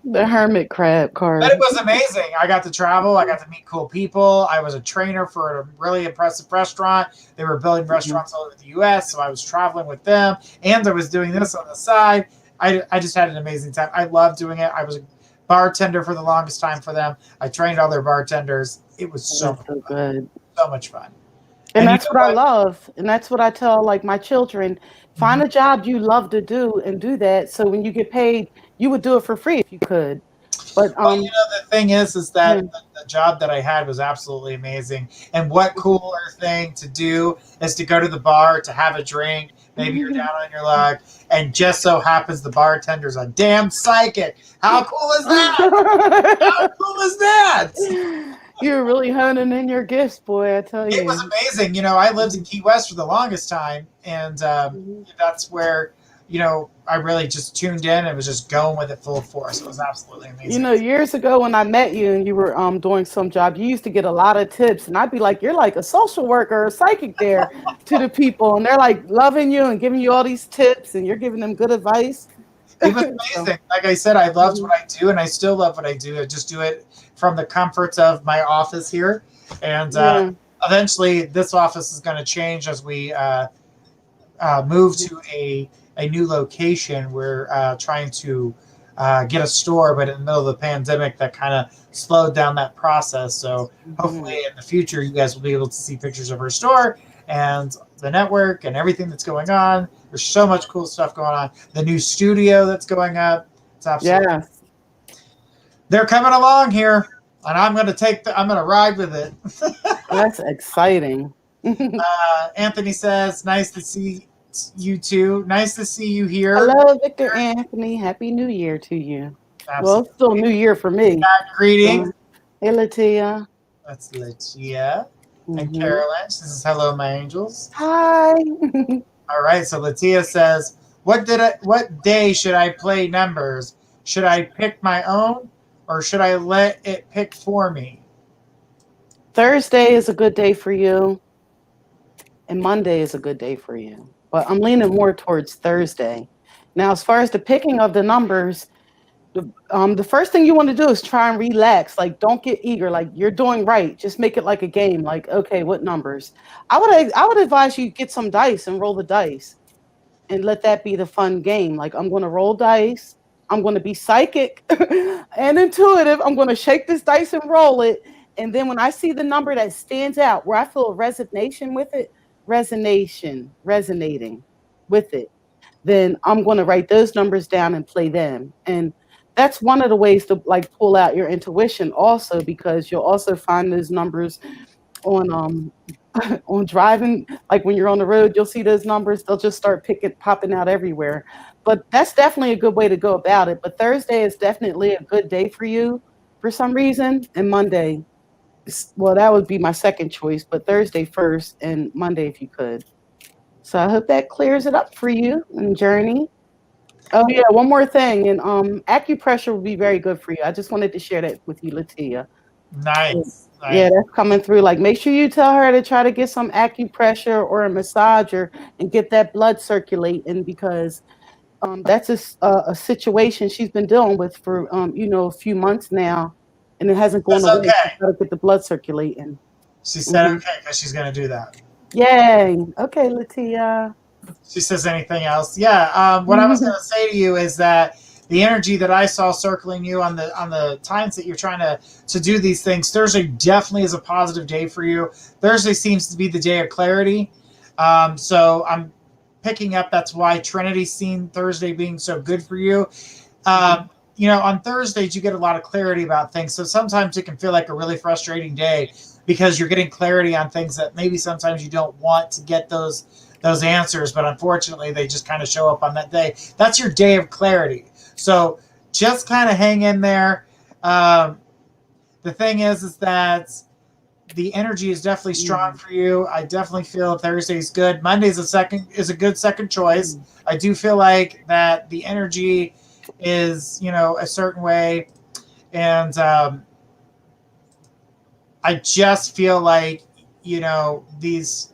The hermit crab card. But it was amazing. I got to travel. I got to meet cool people. I was a trainer for a really impressive restaurant. They were building restaurants all over the U.S., so I was traveling with them, and I was doing this on the side. I just had an amazing time. I loved doing it. I was a bartender for the longest time for them. I trained all their bartenders. It was so good. So much fun. And that's what I love. And that's what I tell my children. Find a job you love to do and do that. So when you get paid, you would do it for free if you could. But the thing is that the job that I had was absolutely amazing. And what cooler thing to do is to go to the bar to have a drink. Maybe you're down on your luck, and just so happens the bartender's a damn psychic. How cool is that? How cool is that? You're really honing in your gifts, boy, I tell you. It was amazing. I lived in Key West for the longest time, and that's where I really just tuned in and was just going with it full force. It was absolutely You amazing. know, years ago when I met you and you were doing some job, you used to get a lot of tips, and I'd be like, "You're like a social worker or a psychic there to the people," and they're like loving you and giving you all these tips, and you're giving them good advice. It was So, amazing. Like I said, I loved mhm. what I do, and I still love what I do. I just do it from the comforts of my office here, and Yeah. eventually, this office is going to change as we move to a new location. We're trying to get a store, but in the middle of the pandemic, that kind of slowed down that process. So hopefully, Mhm. in the future, you guys will be able to see pictures of our store and the network and everything that's going on. There's so much cool stuff going on. The new studio that's going up. It's absolutely. Yes, They're coming along here, and I'm going to I'm going to ride with it. that's exciting. Anthony says, "Nice to see you too. Nice to see you here." Hello, Victor Anthony. Happy New Year to you. Well, it's still Absolutely. New Year for me. Greetings. So, hey, Latia. That's Latia and Hmm. Carolyn. This is hello, my angels. Hi. All right. So Latia says, What day should I play numbers? Should I pick my own, or should I let it pick for me?" Thursday is a good day for you, and Monday is a good day for you. But I'm leaning more towards Thursday. Now, as far as the picking of the numbers, the first thing you want to do is try and relax. Like, don't get eager. Like, you're doing right. Just make it like a game. Like, okay, what numbers? I would advise you get some dice and roll the dice and let that be the fun game. Like, I'm going to roll dice. I'm going to be psychic and intuitive. I'm going to shake this dice and roll it. And then when I see the number that stands out, where I feel a resignation with it, resonating with it, then I'm going to write those numbers down and play them. And that's one of the ways to like pull out your intuition also, because you'll also find those numbers on on driving, like when you're on the road, you'll see those numbers, they'll just start popping out everywhere. But that's definitely a good way to go about it. But Thursday is definitely a good day for you for some reason, and Monday, well, that would be my second choice, but Thursday first and Monday if you could. So I hope that clears it up for you and Journey. Oh yeah, one more thing, and acupressure will be very good for you. I just wanted to share that with you, Latia. Nice. Yeah, Nice. that's coming through. Like, make sure you tell her to try to get some acupressure or a massager and get that blood circulating, because that's a situation she's been dealing with for a few months now, and it hasn't gone That's away. She's okay. got to get the blood circulating. She said Hmm. okay because she's going to do that. Yay! Okay, Latia. She says anything else? Yeah. What I was going to say to you is that the energy that I saw circling you on the times that you're trying to do these things, Thursday definitely is a positive day for you. Thursday seems to be the day of clarity. So I'm picking up that's why Trinity's seen Thursday being so good for you. On Thursdays you get a lot of clarity about things. So sometimes it can feel like a really frustrating day because you're getting clarity on things that maybe sometimes you don't want to get those answers, but unfortunately they just kind of show up on that day. That's your day of clarity. So just kind of hang in there. The thing is that the energy is definitely strong for you. I definitely feel Thursday is good. Monday is a good second choice. I do feel like that the energy is a certain way, and I just feel like these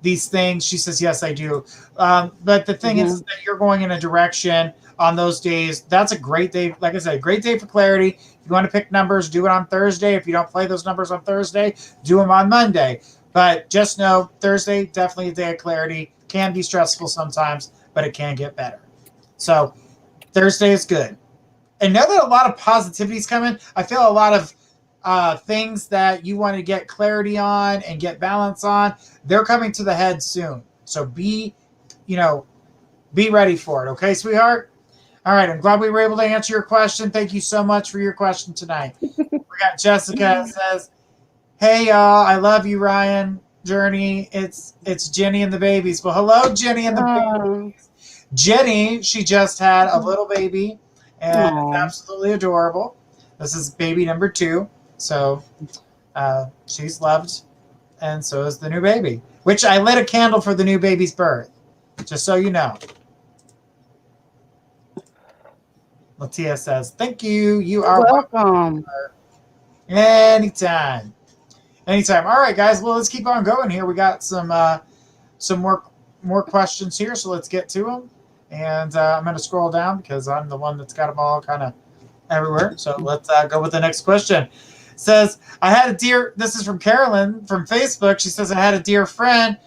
things. She says, yes, I do. But the thing is Hmm. that you're going in a direction on those days. That's a great day. Like I said, a great day for clarity. If you want to pick numbers, do it on Thursday. If you don't play those numbers on Thursday, do them on Monday. But just know Thursday, definitely a day of clarity. Can be stressful sometimes, but it can get better. So Thursday is good. And now that a lot of positivity is coming, I feel a lot of things that you want to get clarity on and get balance on, they're coming to the head soon. So you know, be ready for it. Okay, sweetheart? All right. I'm glad we were able to answer your question. Thank you so much for your question tonight. We got Jessica says, "Hey y'all, I love you, Ryan. Journey. It's Jenny and the babies." Well, hello, Jenny and the Oh, babies. Jenny, she just had a little baby, and it's oh, absolutely adorable. This is baby number 2. So she's loved, and so is the new baby. Which I lit a candle for the new baby's birth, just so you know. Latia says, "Thank you. You You're are welcome. welcome. Anytime, anytime." All right, guys. Well, let's keep on going here. We got some more questions here, so let's get to them. And I'm going to scroll down because I'm the one that's got them all kind of everywhere. So let's go with the next question. It says, I had a dear, this is from Carolyn from Facebook. She says, I had a dear friend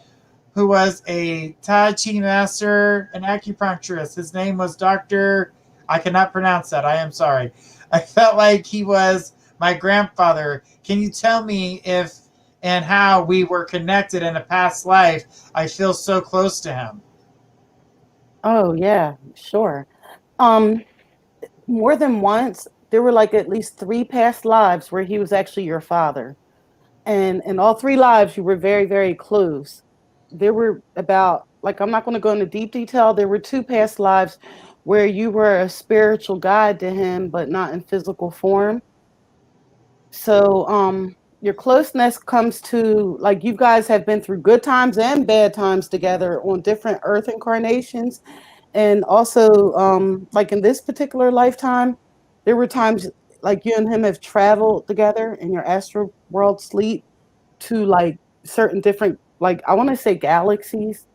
who was a Tai Chi master and acupuncturist. His name was Dr. I cannot pronounce that. I am sorry. I felt like he was my grandfather. Can you tell me if and how we were connected in a past life? I feel so close to him. Oh yeah, sure. Um, More than once, there were like at least three past lives where he was actually your father. And in all three lives, you were very, very close. There were about, like, I'm not going to go into deep detail. There were two past lives where you were a spiritual guide to him, but not in physical form. So, your closeness comes to like you guys have been through good times and bad times together on different earth incarnations. And also, like in this particular lifetime, there were times like you and him have traveled together in your astral world sleep to like certain different, like I want to say galaxies.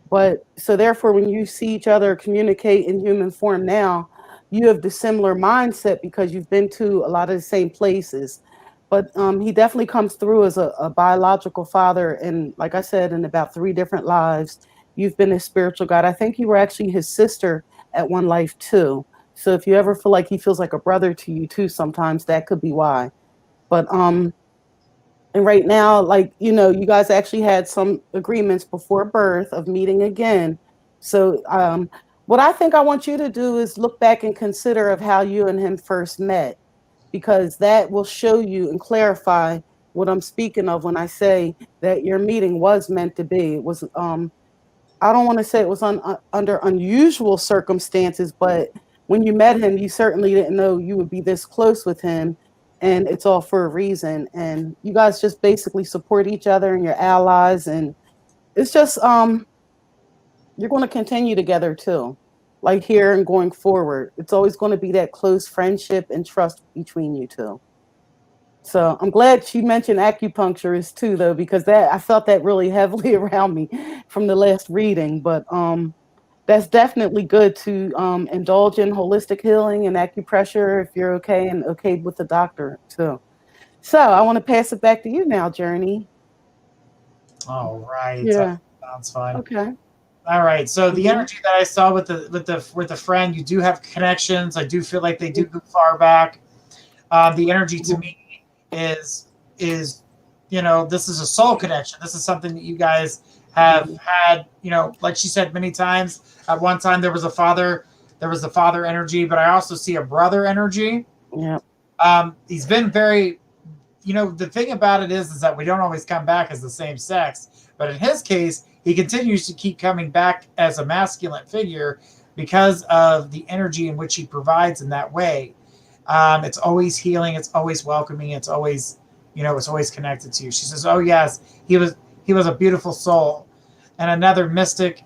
But so therefore, when you see each other communicate in human form now, you have the similar mindset because you've been to a lot of the same places. But he definitely comes through as a biological father, and like I said, in about three different lives, you've been his spiritual guide. I think you were actually his sister at one life too. So if you ever feel like he feels like a brother to you too, sometimes that could be why. But and right now, like, you guys actually had some agreements before birth of meeting again. So, what I think I want you to do is look back and consider of how you and him first met, because that will show you and clarify what I'm speaking of when I say that your meeting was meant to be. It was, I don't want to say it was under unusual circumstances, but when you met him, you certainly didn't know you would be this close with him. And it's all for a reason. And you guys just basically support each other and your allies. And it's just, you're going to continue together too, like here and going forward. It's always going to be that close friendship and trust between you two. So I'm glad she mentioned acupuncturist too, though, because that I felt that really heavily around me from the last reading. But that's definitely good to indulge in holistic healing and acupressure if you're okay and okay with the doctor too. So I want to pass it back to you now, Journey. All right, Yeah. sounds fun. Okay. All right, so the Hmm. energy that I saw with the friend, you do have connections. I do feel like they do go far back. The energy to me is this is a soul connection. This is something that you guys have had. Like she said many times. At one time, there was the father energy, but I also see a brother energy. Yeah. He's been very. The thing about it is that we don't always come back as the same sex, but in his case, he continues to keep coming back as a masculine figure because of the energy in which he provides in that way. It's always healing. It's always welcoming. It's always connected to you. She says, "Oh yes, he was a beautiful soul," and another mystic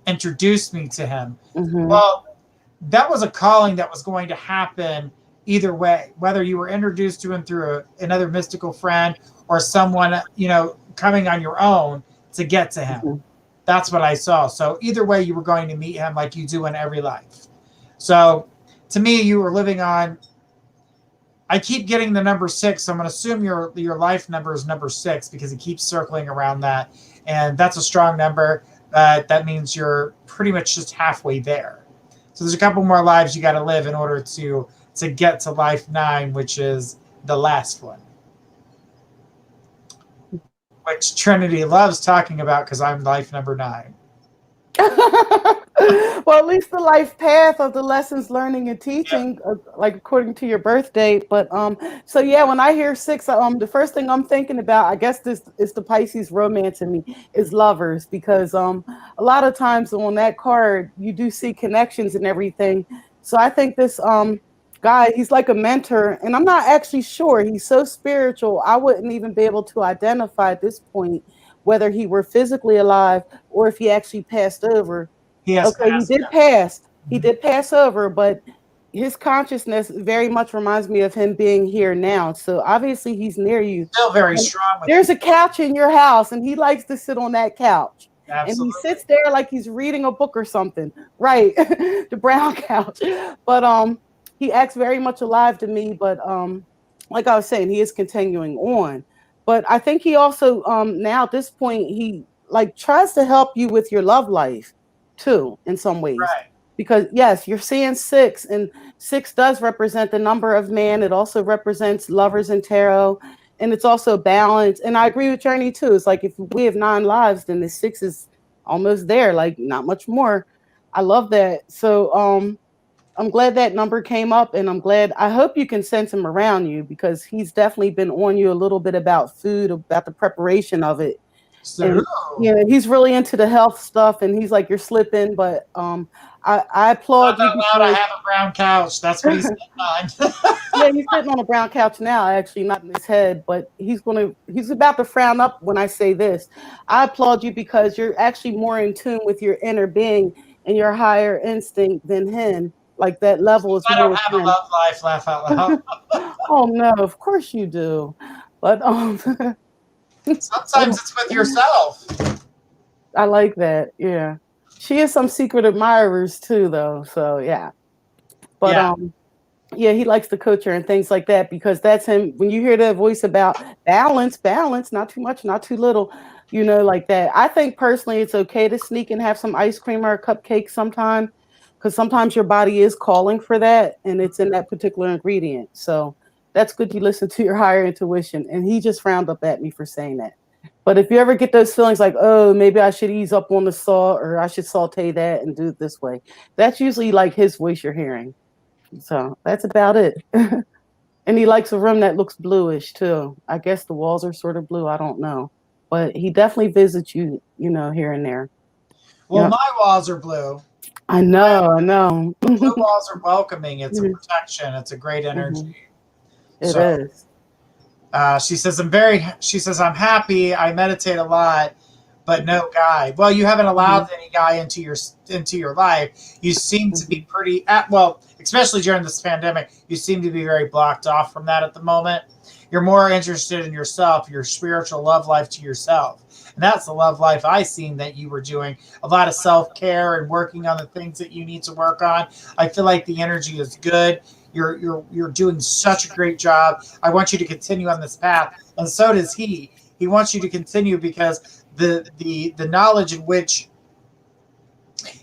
introduced me to him. Hmm. Well, that was a calling that was going to happen either way, whether you were introduced to him through another mystical friend or someone, coming on your own to get to him. Hmm. That's what I saw. So either way, you were going to meet him like you do in every life. So to me, you were living on. I keep getting the number six, so I'm going to assume your life number is number six because it keeps circling around that, and that's a strong number. That means you're pretty much just halfway there. So there's a couple more lives you got to live in order to get to life nine, which is the last one, which Trinity loves talking about because I'm life number nine. Well, at least the life path of the lessons learning and Yep. teaching, like according to your birth date. But so yeah, when I hear six, the first thing I'm thinking about, I guess this is the Pisces romance in me, is lovers, because a lot of times on that card you do see connections and everything. So I think this guy, he's like a mentor, and I'm not actually sure. He's so spiritual, I wouldn't even be able to identify at this point whether he were physically alive or if he actually passed over. He has Okay, he passed. did pass. He did pass over, but his consciousness very much reminds me of him being here now. So obviously he's near you. Still very And strong with there's you. a couch in your house, and he likes to sit on that couch. And he Absolutely. sits there like he's reading a book or something. Right. The brown couch. But he acts very much alive to me. But like I was saying, he is continuing on. But I think he also now at this point he like tries to help you with your love life too in some ways. Right. Because yes, you're seeing six, and six does represent the number of man. It also represents lovers in tarot, and it's also balance. And I agree with Journey too. It's like if we have 9 lives, then the six is almost there, like not much more. I love that. So I'm glad that number came up, and I hope you can sense him around you because he's definitely been on you a little bit about food, about the preparation of it. So, And he's really into the health stuff, and he's like, you're slipping, but I not applaud you allowed to because have a brown couch. That's what he's sitting on. yeah, he's sitting on a brown couch now, actually, not in his head, but he's about to frown up when I say this. I applaud you because you're actually more in tune with your inner being and your higher instinct than him. Like that level is I more don't with have a him. love life, laugh out loud. Oh no, of course you do. But Sometimes it's with yourself. I like that. Yeah. She has some secret admirers too though. So yeah. But Yeah. Yeah, he likes to coach her and things like that because that's him. When you hear that voice about balance, not too much, not too little, like that. I think personally it's okay to sneak and have some ice cream or a cupcake sometime because sometimes your body is calling for that and it's in that particular ingredient. So that's good you listen to your higher intuition. And he just frowned up at me for saying that. But if you ever get those feelings like, oh, maybe I should ease up on the salt or I should saute that and do it this way, that's usually like his voice you're hearing. So that's about it. And he likes a room that looks bluish too. I guess the walls are sort of blue. I don't know. But he definitely visits you, here and there. Well, Yeah. my walls are blue. I know, I know. Blue walls are welcoming. It's a protection. It's a great energy. It So is. she says, I'm happy. I meditate a lot, but no guy. Well, you haven't allowed any guy into your life. You seem to be pretty especially during this pandemic, you seem to be very blocked off from that at the moment. You're more interested in yourself, your spiritual love life to yourself. And that's the love life I seen that you were doing. A lot of self-care and working on the things that you need to work on. I feel like the energy is good. You're doing such a great job. I want you to continue on this path. And so does he. He wants you to continue because the knowledge in which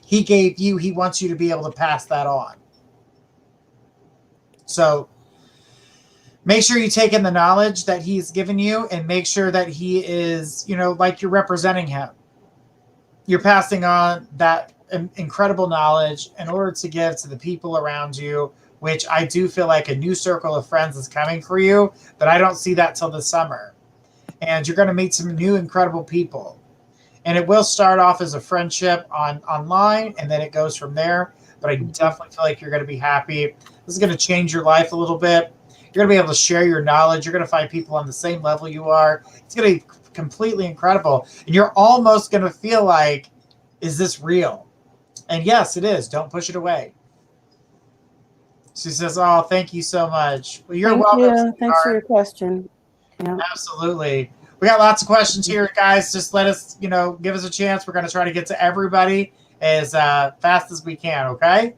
he gave you, he wants you to be able to pass that on. So make sure you take in the knowledge that he's given you and make sure that he is, like you're representing him. You're passing on that incredible knowledge in order to give to the people around you, which I do feel like a new circle of friends is coming for you, but I don't see that till the summer. And you're going to meet some new incredible people. And it will start off as a friendship online, and then it goes from there. But I definitely feel like you're going to be happy. This is going to change your life a little bit. You're going to be able to share your knowledge. You're going to find people on the same level you are. It's going to be completely incredible. And you're almost going to feel like, is this real? And yes, it is. Don't push it away. She says, oh, thank you so much. Well, you're welcome. You. Thanks for your question. Yeah. Absolutely. We got lots of questions here, guys. Just let us, give us a chance. We're going to try to get to everybody as fast as we can, okay?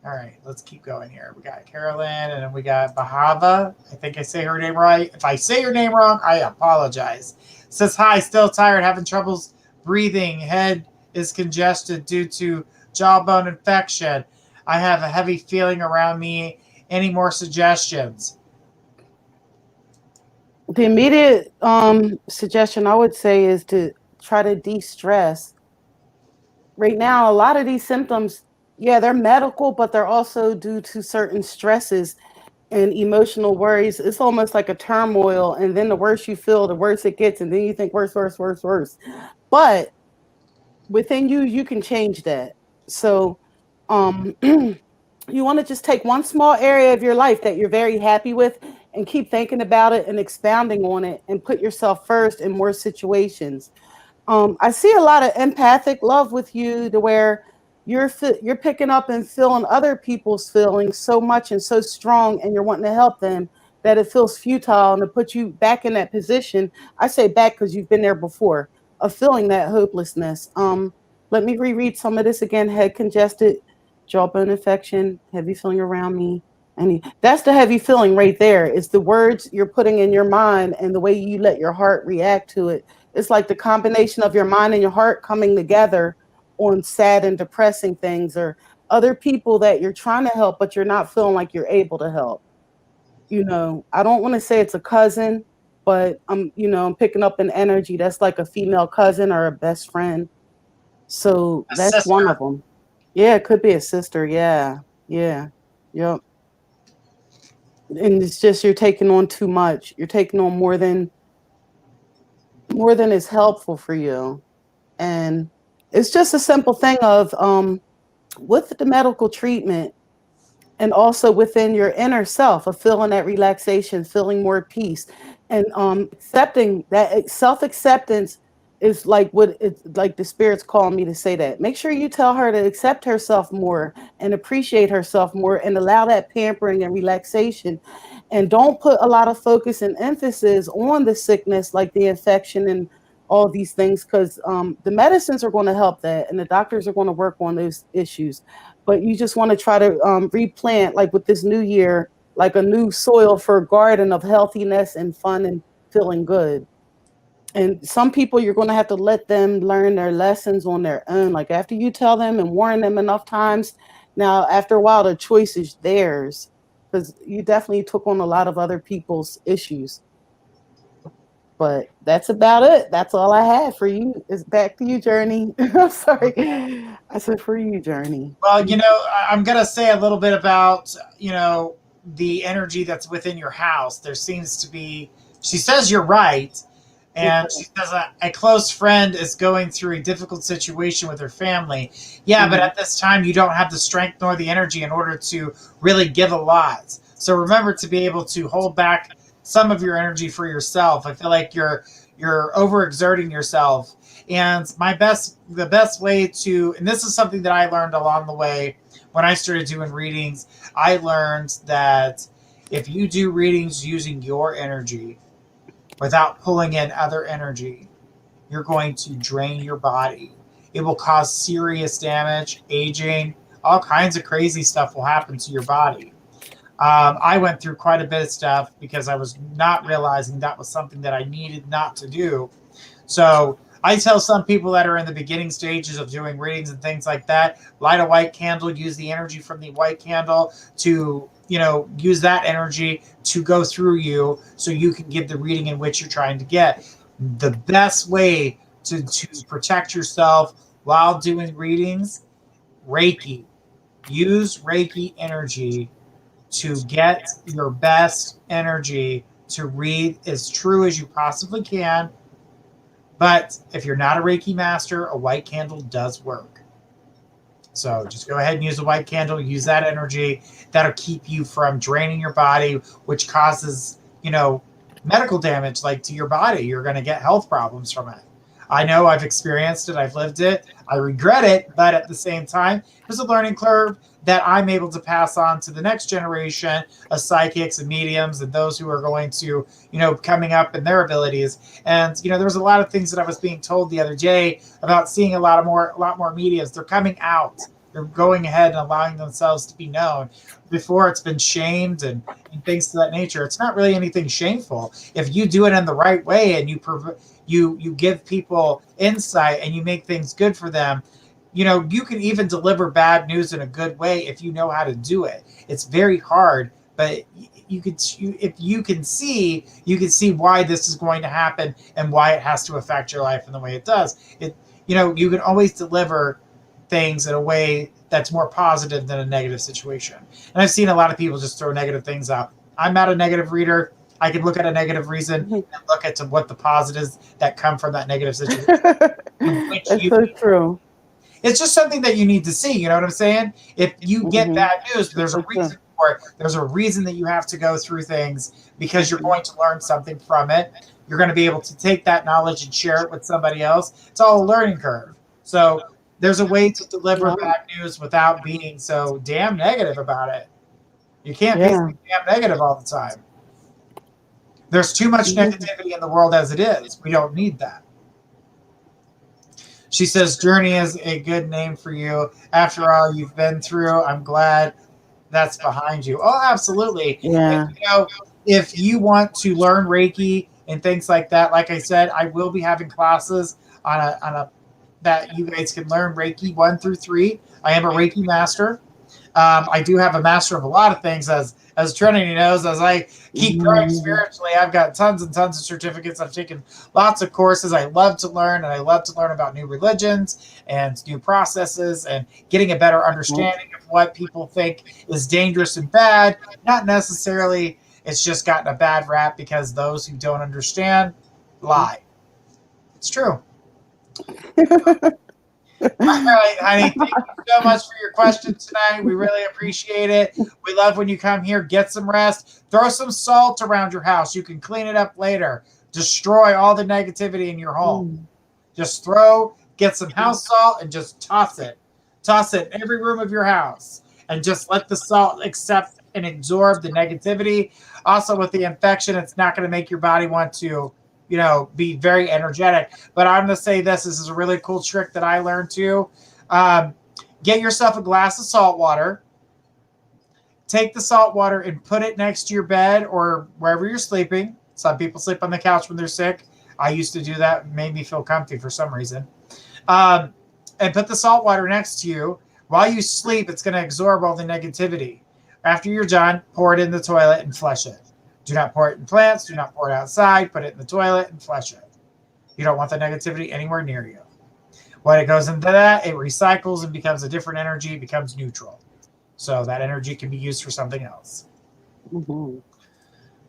All right, let's keep going here. We got Carolyn, and then we got Bahava. I think I say her name right. If I say your name wrong, I apologize. It says, hi, still tired, having troubles breathing. Head is congested due to jawbone infection. I have a heavy feeling around me. Any more suggestions? The immediate suggestion I would say is to try to de-stress. Right now, a lot of these symptoms, they're medical, but they're also due to certain stresses and emotional worries. It's almost like a turmoil. And then the worse you feel, the worse it gets. And then you think worse, worse, worse, worse. But within you, you can change that. So you want to just take one small area of your life that you're very happy with and keep thinking about it and expounding on it and put yourself first in more situations. I see a lot of empathic love with you to where you're picking up and feeling other people's feelings so much and so strong, and you're wanting to help them, that it feels futile, and to put you back in that position. I say back because you've been there before, of feeling that hopelessness. Let me reread some of this again. Head congested, jawbone infection, heavy feeling around me. That's the heavy feeling right there. It's the words you're putting in your mind and the way you let your heart react to it. It's like the combination of your mind and your heart coming together on sad and depressing things, or other people that you're trying to help, but you're not feeling like you're able to help. I don't want to say it's a cousin, but I'm picking up an energy that's like a female cousin or a best friend. So A that's one of sister. them. Yeah, it could be a sister. Yeah. Yeah. Yep. And it's just you're taking on too much. You're taking on more than is helpful for you. And it's just a simple thing of with the medical treatment, and also within your inner self of feeling that relaxation, feeling more peace, and accepting that. Self-acceptance is like what it's like the spirit's calling me to say. That make sure you tell her to accept herself more and appreciate herself more, and allow that pampering and relaxation, and don't put a lot of focus and emphasis on the sickness, like the infection and all these things, because the medicines are going to help that, and the doctors are going to work on those issues. But you just want to try to replant, like with this new year, like a new soil for a garden of healthiness and fun and feeling good. And some people, you're going to have to let them learn their lessons on their own. Like after you tell them and warn them enough times, now after a while, the choice is theirs, because you definitely took on a lot of other people's issues. But that's about it. That's all I had for you. It's back to you, Journey. I'm sorry. I said for you, Journey. Well, I'm going to say a little bit about, the energy that's within your house. There seems to be, she says you're right. And she says a close friend is going through a difficult situation with her family. Yeah, but at this time, you don't have the strength nor the energy in order to really give a lot. So remember to be able to hold back some of your energy for yourself. I feel like you're overexerting yourself. And the best way to, and this is something that I learned along the way when I started doing readings. I learned that if you do readings using your energy without pulling in other energy, you're going to drain your body. It will cause serious damage, aging, all kinds of crazy stuff will happen to your body. I went through quite a bit of stuff because I was not realizing that was something that I needed not to do. So I tell some people that are in the beginning stages of doing readings and things like that, light a white candle, use the energy from the white candle to, use that energy to go through you so you can give the reading in which you're trying to get. The best way to protect yourself while doing readings, Reiki. Use Reiki energy to get your best energy to read as true as you possibly can. But if you're not a Reiki master, a white candle does work. So just go ahead and use a white candle, use that energy. That'll keep you from draining your body, which causes, medical damage like to your body. You're going to get health problems from it. I know I've experienced it. I've lived it. I regret it. But at the same time, there's a learning curve that I'm able to pass on to the next generation of psychics and mediums and those who are going to, coming up in their abilities. And, there was a lot of things that I was being told the other day about seeing a lot more mediums. They're coming out. They're going ahead and allowing themselves to be known. Before, it's been shamed and things to that nature. It's not really anything shameful. If you do it in the right way and you give people insight and you make things good for them, you can even deliver bad news in a good way if you know how to do it. It's very hard, but if you can see why this is going to happen and why it has to affect your life in the way it does. You can always deliver things in a way that's more positive than a negative situation. And I've seen a lot of people just throw negative things out. I'm not a negative reader. I can look at a negative reason and look at what the positives that come from that negative situation. That's so true. It's just something that you need to see. You know what I'm saying? If you get bad news, there's a reason for it. There's a reason that you have to go through things because you're going to learn something from it. You're going to be able to take that knowledge and share it with somebody else. It's all a learning curve. So There's a way to deliver bad news without being so damn negative about it. You can't be so damn negative all the time. There's too much negativity in the world as it is. We don't need that. She says, Journey is a good name for you. After all you've been through, I'm glad that's behind you. Oh, absolutely. Yeah. And, you know, if you want to learn Reiki and things like that, like I said, I will be having classes on a that you guys can learn Reiki 1 through 3. I am a Reiki master. I do have a master of a lot of things, as Trinity knows. As I keep growing spiritually, I've got tons and tons of certificates. I've taken lots of courses. I love to learn, and I love to learn about new religions and new processes and getting a better understanding of what people think is dangerous and bad. Not necessarily it's just gotten a bad rap because those who don't understand lie. It's true. All right, honey. Thank you so much for your questions tonight. We really appreciate it. We love when you come here. Get some rest. Throw some salt around your house. You can clean it up later. Destroy all the negativity in your home. Just get some house salt and just toss it. Toss it in every room of your house. And just let the salt accept and absorb the negativity. Also, with the infection, it's not going to make your body want to be very energetic. But I'm going to say this is a really cool trick that I learned too. Get yourself a glass of salt water. Take the salt water and put it next to your bed or wherever you're sleeping. Some people sleep on the couch when they're sick. I used to do that. It made me feel comfy for some reason. And put the salt water next to you. While you sleep, it's going to absorb all the negativity. After you're done, pour it in the toilet and flush it. Do not pour it in plants. Do not pour it outside. Put it in the toilet and flush it. You don't want the negativity anywhere near you. When it goes into that, it recycles and becomes a different energy. It becomes neutral. So that energy can be used for something else. Mm-hmm.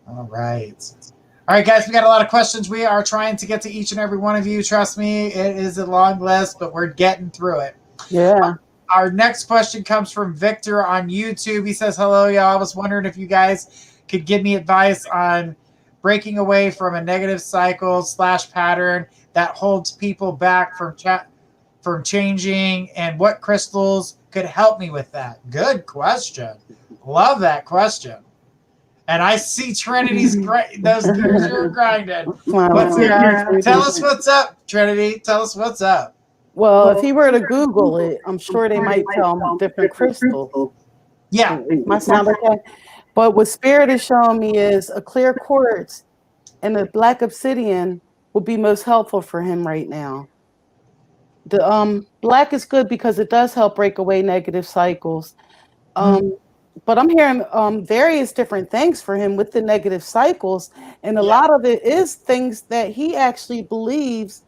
All right. All right, guys, we got a lot of questions. We are trying to get to each and every one of you. Trust me, it is a long list, but we're getting through it. Yeah. Our next question comes from Victor on YouTube. He says, hello, y'all. I was wondering if you guys could give me advice on breaking away from a negative cycle / pattern that holds people back from changing, and what crystals could help me with that. Good question. Love that question. And I see Trinity's those gears are grinding. Tell us what's up, Trinity. Tell us what's up. Well, if he were to Google it, I'm sure they might tell him different crystals. Yeah. Might sound okay. But what Spirit is showing me is a clear quartz and a black obsidian would be most helpful for him right now. The black is good because it does help break away negative cycles. But I'm hearing various different things for him with the negative cycles. And a lot of it is things that he actually believes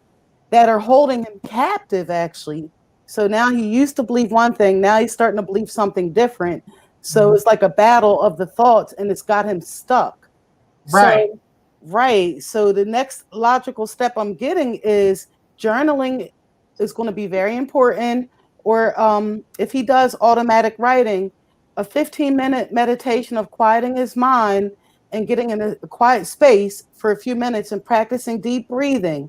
that are holding him captive, actually. So now he used to believe one thing. Now he's starting to believe something different. So it's like a battle of the thoughts, and it's got him stuck. Right. So the next logical step I'm getting is journaling is going to be very important. Or if he does automatic writing, a 15-minute meditation of quieting his mind and getting in a quiet space for a few minutes and practicing deep breathing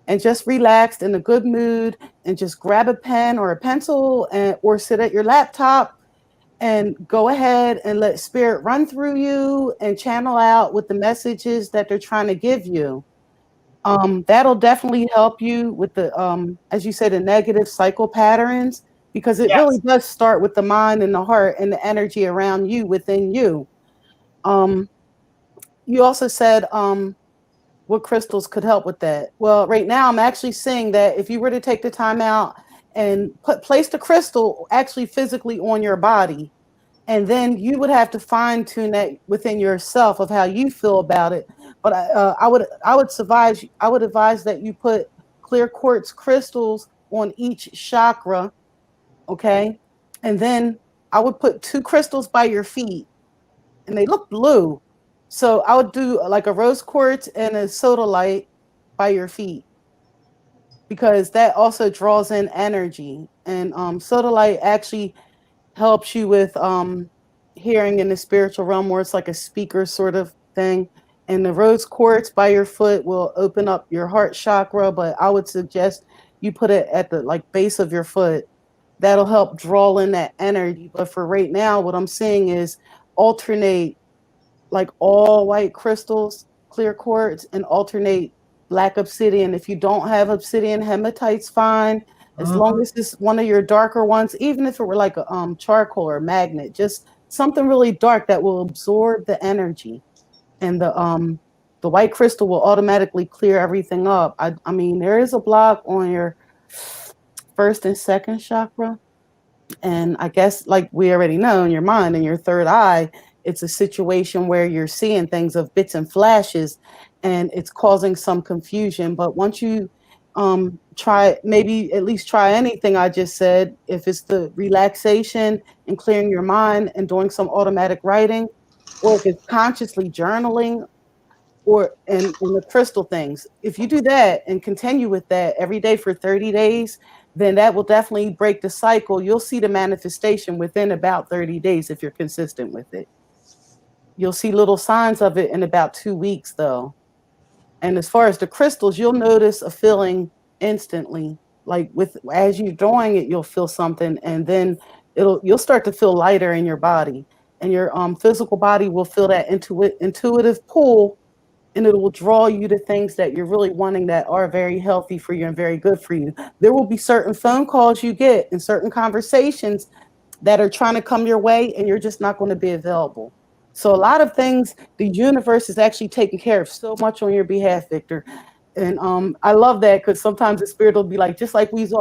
and just relaxed in a good mood and just grab a pen or a pencil or sit at your laptop and go ahead and let Spirit run through you and channel out with the messages that they're trying to give you. That'll definitely help you with the, as you said, the negative cycle patterns, because it really does start with the mind and the heart and the energy around you, within you. You also said what crystals could help with that. Well, right now I'm actually seeing that if you were to take the time out and place the crystal actually physically on your body, and then you would have to fine tune that within yourself of how you feel about it. But I would advise that you put clear quartz crystals on each chakra, okay? And then I would put 2 crystals by your feet, and they look blue. So I would do like a rose quartz and a sodalite by your feet, because that also draws in energy. And sodalite actually helps you with hearing in the spiritual realm, where it's like a speaker sort of thing. And the rose quartz by your foot will open up your heart chakra. But I would suggest you put it at the like base of your foot. That'll help draw in that energy. But for right now, what I'm seeing is alternate like all white crystals, clear quartz, and alternate black obsidian. If you don't have obsidian, hematite's fine. As long as it's one of your darker ones, even if it were like a charcoal or magnet, just something really dark that will absorb the energy. And the white crystal will automatically clear everything up. I mean, there is a block on your first and second chakra. And I guess, like we already know, in your mind and your third eye, it's a situation where you're seeing things of bits and flashes, and it's causing some confusion. But once you try, maybe at least try anything I just said, if it's the relaxation and clearing your mind and doing some automatic writing, or if it's consciously journaling or and the crystal things. If you do that and continue with that every day for 30 days, then that will definitely break the cycle. You'll see the manifestation within about 30 days if you're consistent with it. You'll see little signs of it in about 2 weeks, though. And as far as the crystals, you'll notice a feeling instantly. Like with as you're drawing it, you'll feel something, and then you'll start to feel lighter in your body, and your physical body will feel that intuitive pull, and it will draw you to things that you're really wanting that are very healthy for you and very good for you. There will be certain phone calls you get and certain conversations that are trying to come your way, and you're just not going to be available. So a lot of things, the universe is actually taking care of so much on your behalf, Victor. And I love that, because sometimes the spirit will be like, just like we've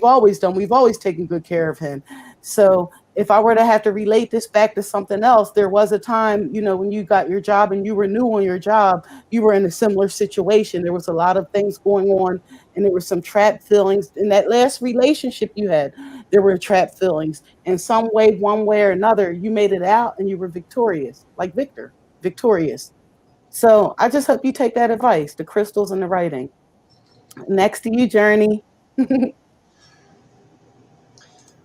always done, we've always taken good care of him. So if I were to have to relate this back to something else, there was a time, when you got your job and you were new on your job, you were in a similar situation. There was a lot of things going on, and there were some trapped feelings in that last relationship you had. There were trapped feelings. In some way, one way or another, you made it out and you were victorious, like Victor, victorious. So I just hope you take that advice, the crystals and the writing. Next to you, Journey.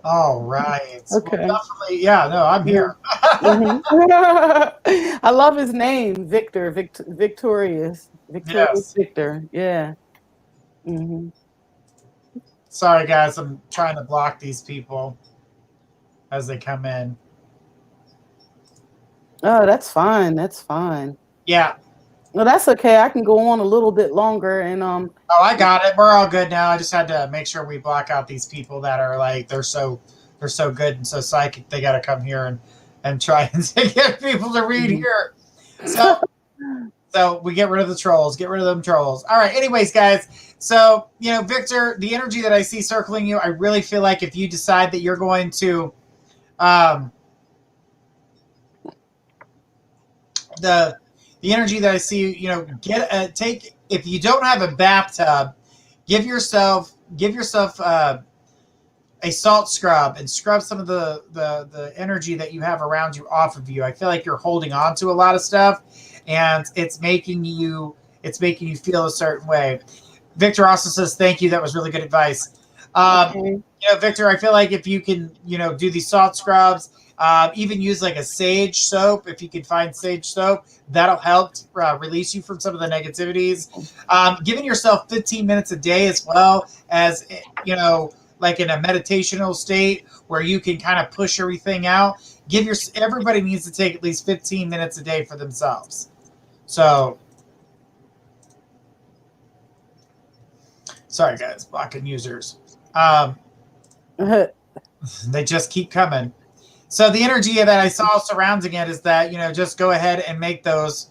All right. Okay. Well, definitely. Yeah, no, I'm here. I love his name, Victor. Victorious. Victorious Yes. Victor. Yeah. Hmm. Sorry, guys. I'm trying to block these people as they come in. Oh, that's fine. That's fine. Yeah. Well, that's okay. I can go on a little bit longer, and Oh, I got it. We're all good now. I just had to make sure we block out these people that are like they're so good and so psychic. They got to come here and try and get people to read here. So we get rid of the trolls. Get rid of them trolls. All right. Anyways, guys. So Victor, the energy that I see circling you, I really feel like if you decide that you're going to, the energy that I see, take, if you don't have a bathtub, give yourself a salt scrub and scrub some of the energy that you have around you off of you. I feel like you're holding on to a lot of stuff, and it's making you feel a certain way. Victor also says, thank you. That was really good advice. okay. Victor, I feel like if you can, do these salt scrubs, even use like a sage soap. If you can find sage soap, that'll help release you from some of the negativities. Giving yourself 15 minutes a day, as well as, like in a meditational state where you can kind of push everything out. Everybody needs to take at least 15 minutes a day for themselves. So, sorry guys, blocking users. They just keep coming. So the energy that I saw surrounding it is that, just go ahead and make those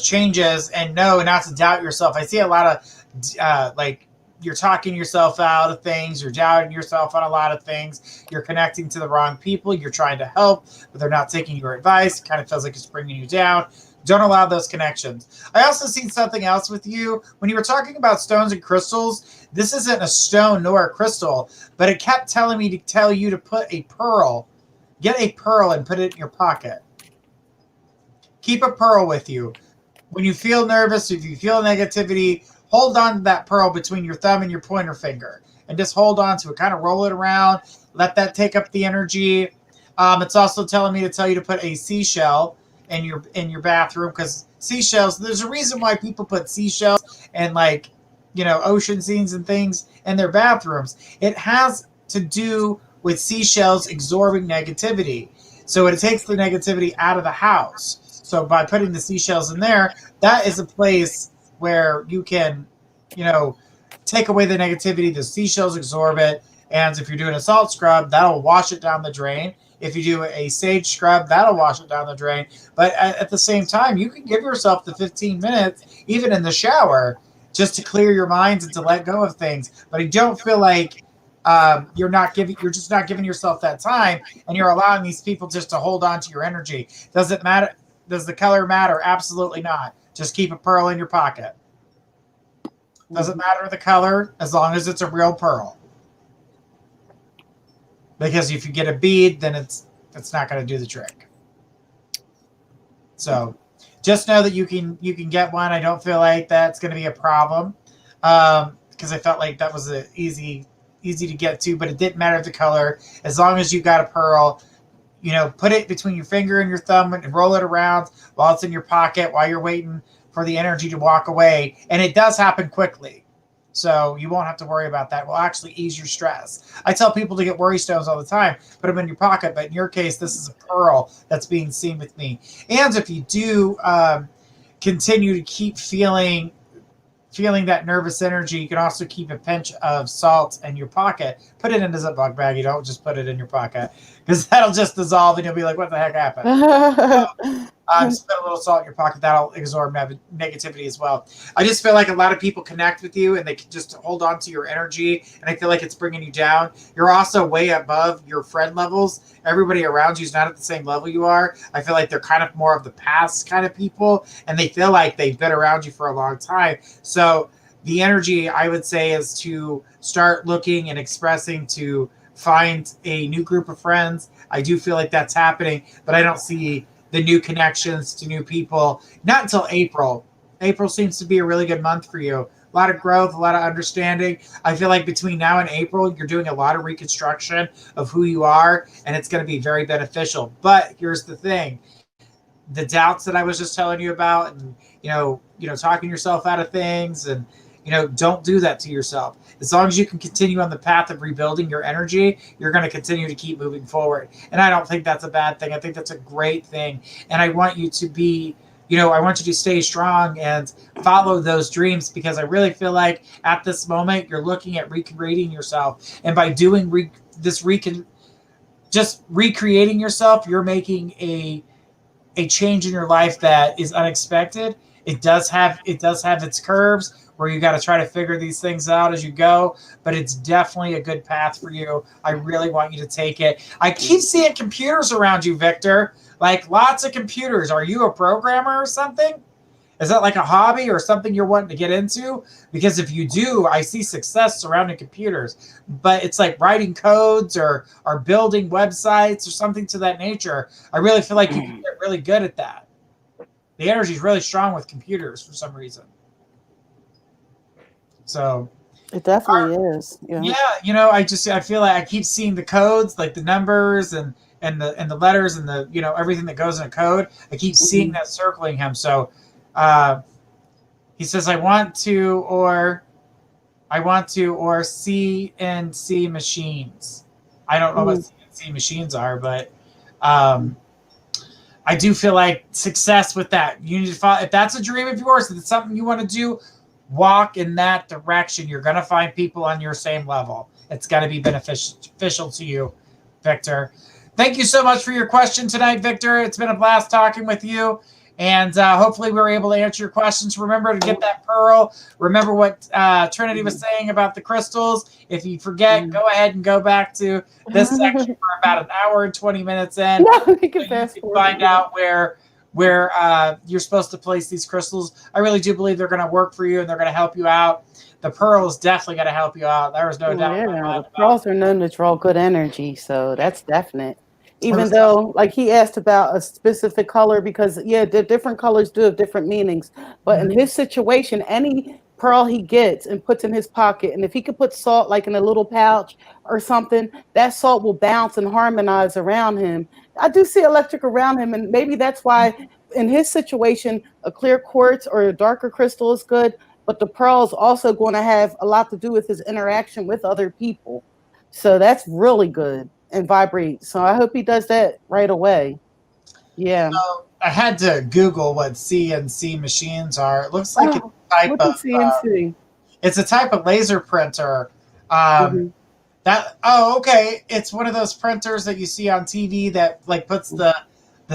changes, and know not to doubt yourself. I see a lot of like you're talking yourself out of things. You're doubting yourself on a lot of things. You're connecting to the wrong people. You're trying to help, but they're not taking your advice. It kind of feels like it's bringing you down. Don't allow those connections. I also seen something else with you. When you were talking about stones and crystals, this isn't a stone nor a crystal, but it kept telling me to tell you to put a pearl. Get a pearl and put it in your pocket. Keep a pearl with you. When you feel nervous, if you feel negativity, hold on to that pearl between your thumb and your pointer finger, and just hold on to it. Kind of roll it around. Let that take up the energy. It's also telling me to tell you to put a seashell in your bathroom, because seashells, there's a reason why people put seashells and like ocean scenes and things in their bathrooms. It has to do with seashells absorbing negativity. So it takes the negativity out of the house. So by putting the seashells in there, that is a place where you can, take away the negativity. The seashells absorb it. And if you're doing a salt scrub, that'll wash it down the drain. If you do a sage scrub, that'll wash it down the drain. But at the same time, you can give yourself the 15 minutes, even in the shower, just to clear your minds and to let go of things. But I don't feel like you're just not giving yourself that time, and you're allowing these people just to hold on to your energy. Does it matter? Does the color matter? Absolutely not. Just keep a pearl in your pocket. Doesn't matter the color as long as it's a real pearl. Because if you get a bead, then it's not going to do the trick. So just know that you can get one. I don't feel like that's going to be a problem, because I felt like that was easy to get to, but it didn't matter the color as long as you got a pearl. Put it between your finger and your thumb and roll it around while it's in your pocket while you're waiting for the energy to walk away. And it does happen quickly. So you won't have to worry about that. It will actually ease your stress. I tell people to get worry stones all the time, put them in your pocket. But in your case, this is a pearl that's being seen with me. And if you do continue to keep feeling that nervous energy, you can also keep a pinch of salt in your pocket. Put it in a Ziploc bag. You don't just put it in your pocket, because that'll just dissolve and you'll be like, what the heck happened? Just put a little salt in your pocket. That'll absorb negativity as well. I just feel like a lot of people connect with you and they can just hold on to your energy, and I feel like it's bringing you down. You're also way above your friend levels. Everybody around you is not at the same level you are. I feel like they're kind of more of the past kind of people, and they feel like they've been around you for a long time. So the energy, I would say, is to start looking and expressing to find a new group of friends. I do feel like that's happening, but I don't see the new connections to new people not until April. April seems to be a really good month for you. A lot of growth, a lot of understanding. I feel like between now and April, you're doing a lot of reconstruction of who you are, and it's going to be very beneficial. But here's the thing. The doubts that I was just telling you about, and talking yourself out of things, and don't do that to yourself. As long as you can continue on the path of rebuilding your energy, you're going to continue to keep moving forward. And I don't think that's a bad thing. I think that's a great thing. And I want you to be, I want you to stay strong and follow those dreams, because I really feel like at this moment, you're looking at recreating yourself. And by doing just recreating yourself, you're making a change in your life that is unexpected. It does have its curves, where you got to try to figure these things out as you go, but it's definitely a good path for you. I really want you to take it. I keep seeing computers around you, Victor, like lots of computers. Are you a programmer or something? Is that like a hobby or something you're wanting to get into? Because if you do, I see success surrounding computers, but it's like writing codes or building websites or something to that nature. I really feel like you can get really good at that. The energy is really strong with computers for some reason. So it definitely is. Yeah. I feel like I keep seeing the codes, like the numbers and the letters and the, everything that goes in a code. I keep seeing that circling him. So he says, I want to, or CNC machines. I don't know what CNC machines are, but I do feel like success with that. You need to follow, if that's a dream of yours, if it's something you want to do, walk in that direction. You're going to find people on your same level. It's going to be beneficial to you, Victor. Thank you so much for your question tonight, Victor. It's been a blast talking with you. And hopefully we were able to answer your questions. Remember to get that pearl. Remember what Trinity was saying about the crystals. If you forget, go ahead and go back to this section for about an hour and 20 minutes in. No, you can find out where you're supposed to place these crystals. I really do believe they're going to work for you and they're going to help you out. The pearl is definitely going to help you out. There was no doubt. Yeah, the pearls are known to draw good energy, so that's definite. Even though, like he asked about a specific color, because the different colors do have different meanings. But in his situation, any pearl he gets and puts in his pocket, and if he could put salt like in a little pouch or something, that salt will bounce and harmonize around him. I do see electric around him, and maybe that's why in his situation a clear quartz or a darker crystal is good. but the pearl is also going to have a lot to do with his interaction with other people. So that's really good and vibrate. So I hope he does that right away. Yeah. So I had to Google what CNC machines are. It looks like Oh, type look of at CNC. it's a type of laser printer. Um, Hmm. okay, it's one of those printers that you see on TV that like puts the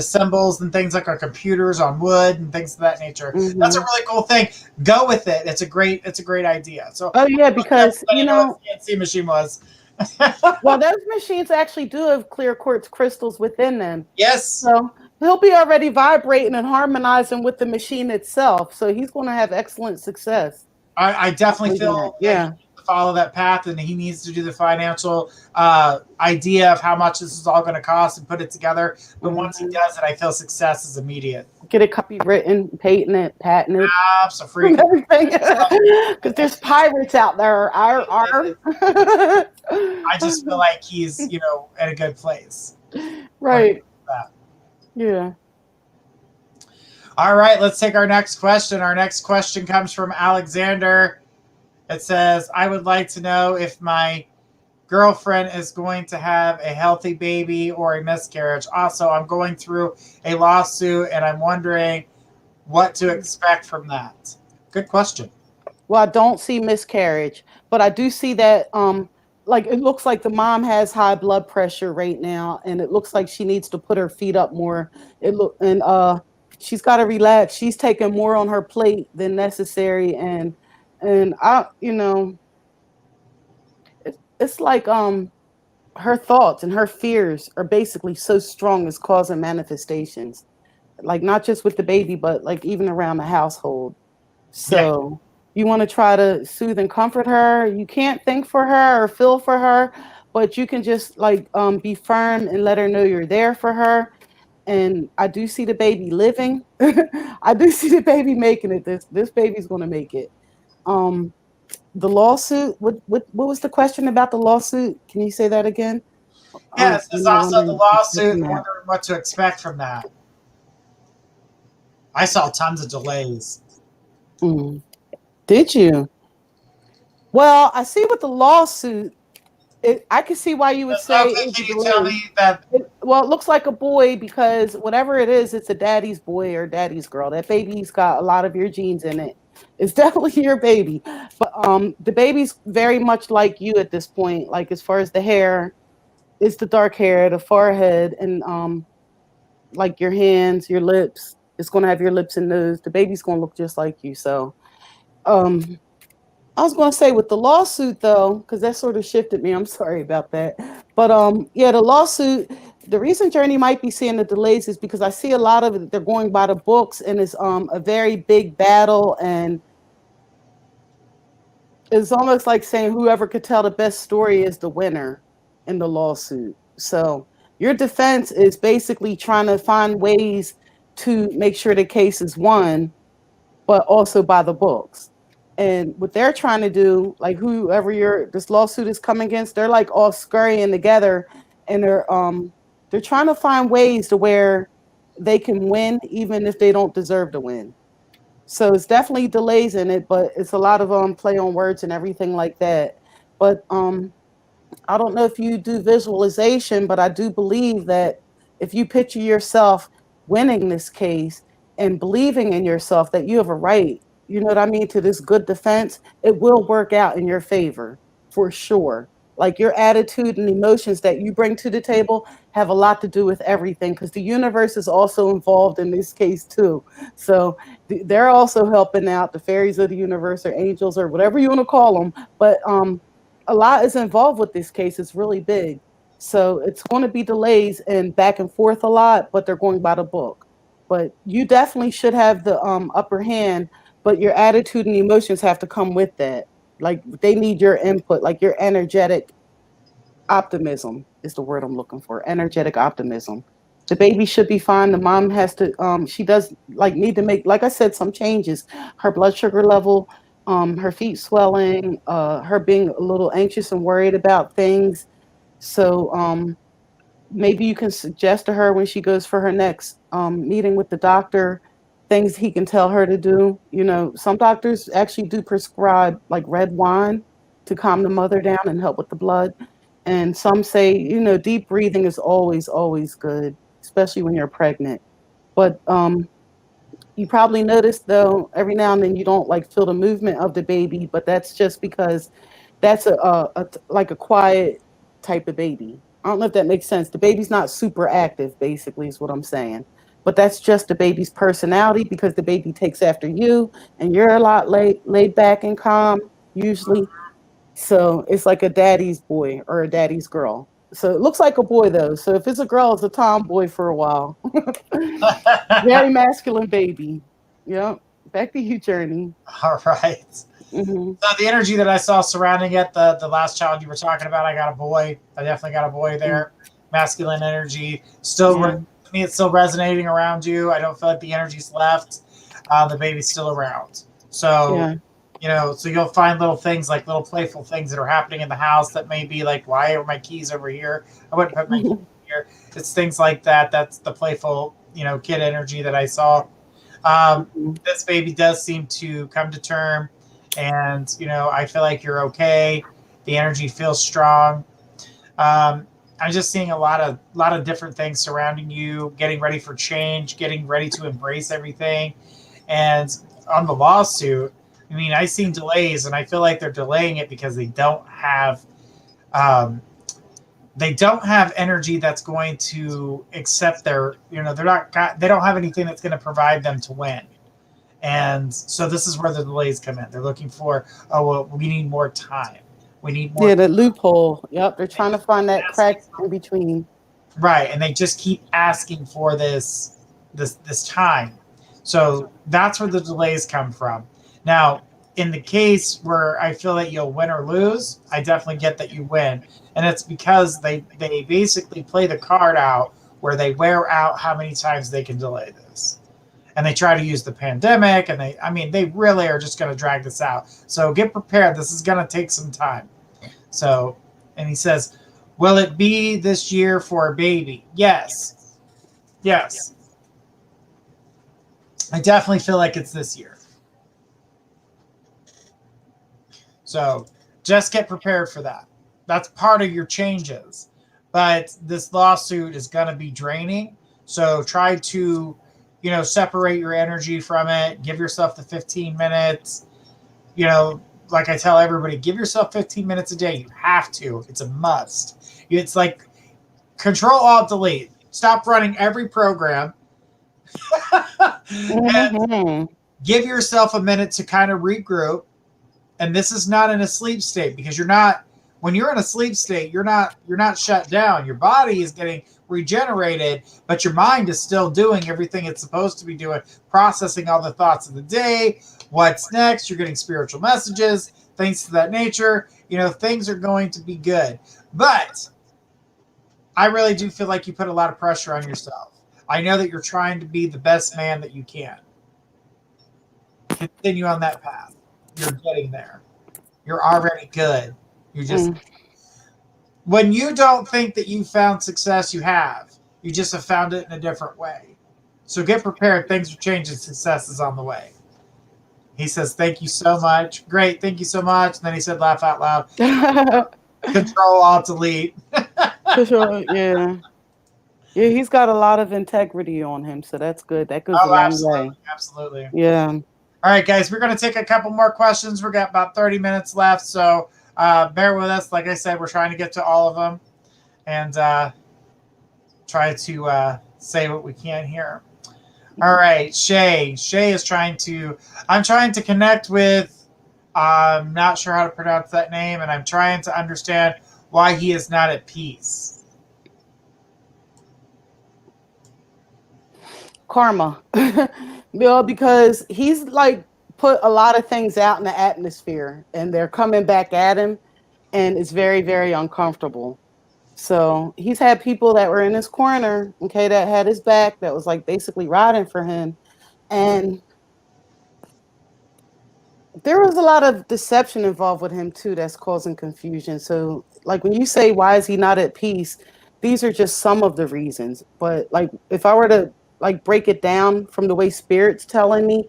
symbols and things like our computers on wood and things of that nature. That's a Hmm. really cool thing. Go with it. It's a great idea. So Oh I yeah, looked up because so I know what CNC machine was. well, those machines actually do have clear quartz crystals within them. Yes, So he'll be already vibrating and harmonizing with the machine itself. So he's going to have excellent success. I definitely Completing that. feel that he Yeah. needs to follow that path, and he needs to do the financial idea of how much this is all going to cost and put it together. But once he Hmm. does it, I feel success is immediate. Get it copywritten, patent it, and Absolutely. everything. Because there's pirates out there. Arr. I just feel like he's, at a good place. Right. That. Yeah. All right, let's take our next question. Our next question comes from Alexander. It says, I would like to know if my girlfriend is going to have a healthy baby or a miscarriage. Also, I'm going through a lawsuit and I'm wondering what to expect from that. Good question. Well, I don't see miscarriage, but I do see that like it looks like the mom has high blood pressure right now, and it looks like she needs to put her feet up more. It look and she's got to relax. She's taking more on her plate than necessary, and I it's like her thoughts and her fears are basically so strong as causing manifestations, like not just with the baby, but like even around the household. Yeah. So you want to try to soothe and comfort her. You can't think for her or feel for her, but you can just like be firm and let her know you're there for her. And I do see the baby living. I do see the baby making it. This baby's going to make it. Um, the lawsuit. What was the question about the lawsuit? Can you say that again? Yes, You there's know, also the wondering lawsuit and wondering what to expect from that. I saw tons of delays. Mm. Did you? Well, I see with the lawsuit. I can see why you would say Okay, it was a can you tell delay. me that? Well, it looks like a boy because whatever it is, it's a daddy's boy or daddy's girl. That baby's got a lot of your genes in it. It's definitely your baby. But the baby's very much like you at this point. Like as far as the hair, it's the dark hair, the forehead, and like your hands, your lips. It's gonna have your lips and nose. The baby's gonna look just like you. So um I was going to say with the lawsuit though, because that sort of shifted me. I'm sorry about that. But yeah, the lawsuit. The reason Journey might be seeing the delays is because I see a lot of it. They're going by the books, and it's a very big battle, and it's almost like saying whoever could tell the best story is the winner in the lawsuit. So your defense is basically trying to find ways to make sure the case is won, but also by the books. And what they're trying to do, like whoever this lawsuit is coming against, they're like all scurrying together, and they're trying to find ways to where they can win even if they don't deserve to win. So it's definitely delays in it, but it's a lot of play on words and everything like that. But I don't know if you do visualization, but I do believe that if you picture yourself winning this case and believing in yourself that you have a right, you know what I mean, to this good defense, it will work out in your favor for sure. Like your attitude and emotions that you bring to the table have a lot to do with everything because the universe is also involved in this case too. So they're also helping out the fairies of the universe or angels or whatever you want to call them. But a lot is involved with this case. It's really big. So it's going to be delays and back and forth a lot, but they're going by the book. But you definitely should have the upper hand, but your attitude and emotions have to come with that. Like they need your input, like your energetic optimism is the word I'm looking for. Energetic optimism. The baby should be fine. The mom has to she does like need to make, like I said, some changes. Her blood sugar level, her feet swelling, her being a little anxious and worried about things. So maybe you can suggest to her when she goes for her next meeting with the doctor things he can tell her to do. Some doctors actually do prescribe like red wine to calm the mother down and help with the blood. And some say, deep breathing is always, always good, especially when you're pregnant. But you probably noticed though, every now and then you don't like feel the movement of the baby, but that's just because that's like a quiet type of baby. I don't know if that makes sense. The baby's not super active, basically, is what I'm saying. But that's just the baby's personality because the baby takes after you, and you're a lot laid back and calm usually. So it's like a daddy's boy or a daddy's girl. So it looks like a boy though. So if it's a girl, it's a tomboy for a while. Very masculine baby. Yep. Back to you, Journey. All right. Hmm. So the energy that I saw surrounding it, the last child you were talking about, I got a boy. I definitely got a boy there. Masculine energy. Still, Yeah. to me, it's still resonating around you. I don't feel like the energy's left. The baby's still around. So, Yeah. so you'll find little things like little playful things that are happening in the house that may be like, why are my keys over here? I wouldn't put my keys here. It's things like that. That's the playful, kid energy that I saw. This baby does seem to come to term, and I feel like you're okay. The energy feels strong. I'm just seeing a lot of different things surrounding you, getting ready for change, getting ready to embrace everything. And on the lawsuit, I mean, I've seen delays, and I feel like they're delaying it because um, they don't have energy that's going to accept their, they don't have anything that's going to provide them to win. And so this is where the delays come in. They're looking for, oh, well, we need more time. We need more Yeah, time. the loophole. Yep. They're trying to find that Asking crack for, in between. right. And they just keep asking for this time. So that's where the delays come from. Now, in the case where I feel that you'll win or lose, I definitely get that you win. And it's because they basically play the card out where they wear out how many times they can delay this. And they try to use the pandemic, and they really are just going to drag this out. So get prepared. This is going to take some time. So, and he says, will it be this year for a baby? Yes. Yes. I definitely feel like it's this year. So just get prepared for that. That's part of your changes. But this lawsuit is going to be draining. So try to, separate your energy from it. Give yourself the 15 minutes. Like I tell everybody, give yourself 15 minutes a day. You have to. It's a must. It's like Control Alt Delete. Stop running every program and Hmm. give yourself a minute to kind of regroup. And this is not in a sleep state, because you're not, when you're in a sleep state, you're not shut down. Your body is getting regenerated, but your mind is still doing everything it's supposed to be doing, processing all the thoughts of the day, what's next. You're getting spiritual messages, things to that nature. Things are going to be good. But I really do feel like you put a lot of pressure on yourself. I know that you're trying to be the best man that you can. Continue on that path. You're getting there. You're already good. You just, when you don't think that you found success, you have. You just have found it in a different way. So get prepared. Things are changing. Success is on the way. He says, thank you so much. Great. Thank you so much. And then he said, laugh out loud. Control Alt Delete. For sure. Yeah. Yeah, he's got a lot of integrity on him, so that's good. That goes a Oh, long absolutely. way. Absolutely. Yeah. All right, guys, we're going to take a couple more questions. We've got about 30 minutes left. So bear with us. Like I said, we're trying to get to all of them and try to say what we can here. All right, Shay. Shay is I'm trying to connect with, I'm not sure how to pronounce that name, and I'm trying to understand why he is not at peace. Karma. Because he's like put a lot of things out in the atmosphere and they're coming back at him, and it's very, very uncomfortable. So he's had people that were in his corner, okay, that had his back, that was like basically riding for him. And there was a lot of deception involved with him too that's causing confusion. So like when you say why is he not at peace, these are just some of the reasons. But like if I were to like break it down from the way spirit's telling me,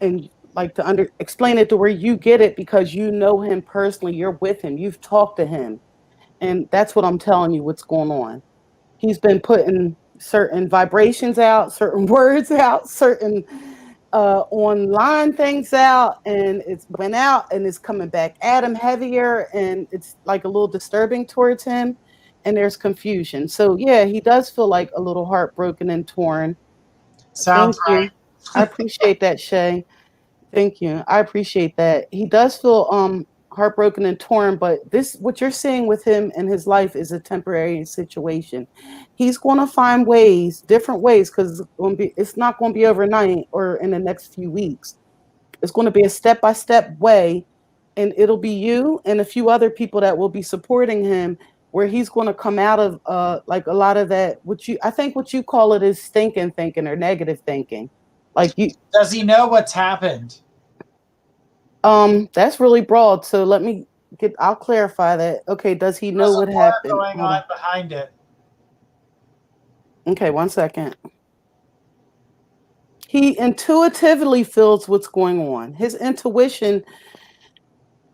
and like to explain it to where you get it because you know him personally. You're with him. You've talked to him, and that's what I'm telling you. What's going on? He's been putting certain vibrations out, certain words out, certain online things out, and it's went out and it's coming back at him heavier, and it's like a little disturbing towards him, and there's confusion. So yeah, he does feel like a little heartbroken and torn. Sounds Thank right. you. I appreciate that, Shay. Thank you. I appreciate that. He does feel heartbroken and torn, but this what you're seeing with him in his life is a temporary situation. He's going to find ways, different ways, because it's not going to be overnight or in the next few weeks. It's going to be a step-by-step way, and it'll be you and a few other people that will be supporting him, where he's going to come out of like a lot of that, I think what you call it is stinking thinking or negative thinking. Like you, Does he know what's happened? That's really broad. So I'll clarify that. Okay, does he know what happened? Going on behind it. Okay, 1 second. He intuitively feels what's going on. His intuition,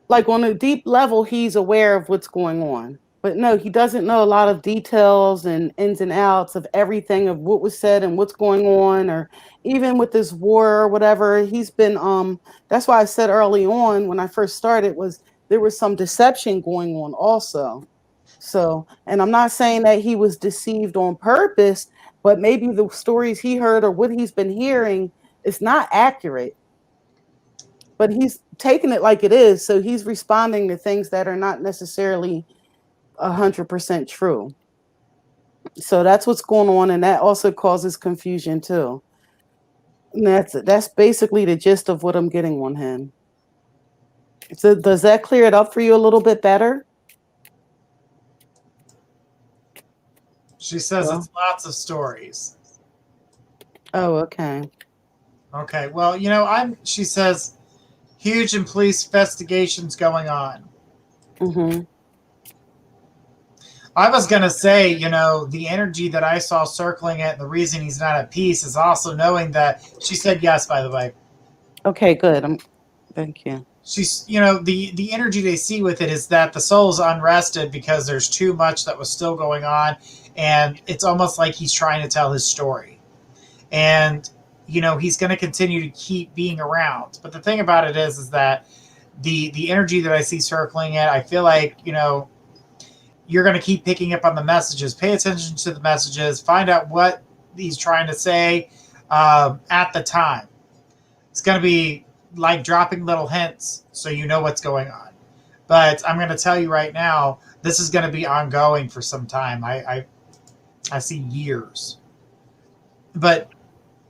like on a deep level, he's aware of what's going on. But no, he doesn't know a lot of details and ins and outs of everything of what was said and what's going on, or even with this war or whatever. He's been that's why I said early on when I first started was there was some deception going on also. So, and I'm not saying that he was deceived on purpose, but maybe the stories he heard or what he's been hearing is not accurate. But he's taking it like it is, so he's responding to things that are not necessarily 100% true. So that's what's going on, and that also causes confusion too. And that's basically the gist of what I'm getting on him. So does that clear it up for you a little bit better? She says it's lots of stories. Oh, okay. Okay. Well, she says huge and police investigations going on. Mm-hmm. I was going to say, the energy that I saw circling it, and the reason he's not at peace is also knowing that she said yes, by the way. Okay, good. Thank you. She's, the energy they see with it is that the soul's unrested because there's too much that was still going on. And it's almost like he's trying to tell his story. And, he's going to continue to keep being around. But the thing about it is that the energy that I see circling it, I feel like, you're going to keep picking up on the messages. Pay attention to the messages. Find out what he's trying to say at the time. It's going to be like dropping little hints so you know what's going on. But I'm going to tell you right now, this is going to be ongoing for some time. I see years. But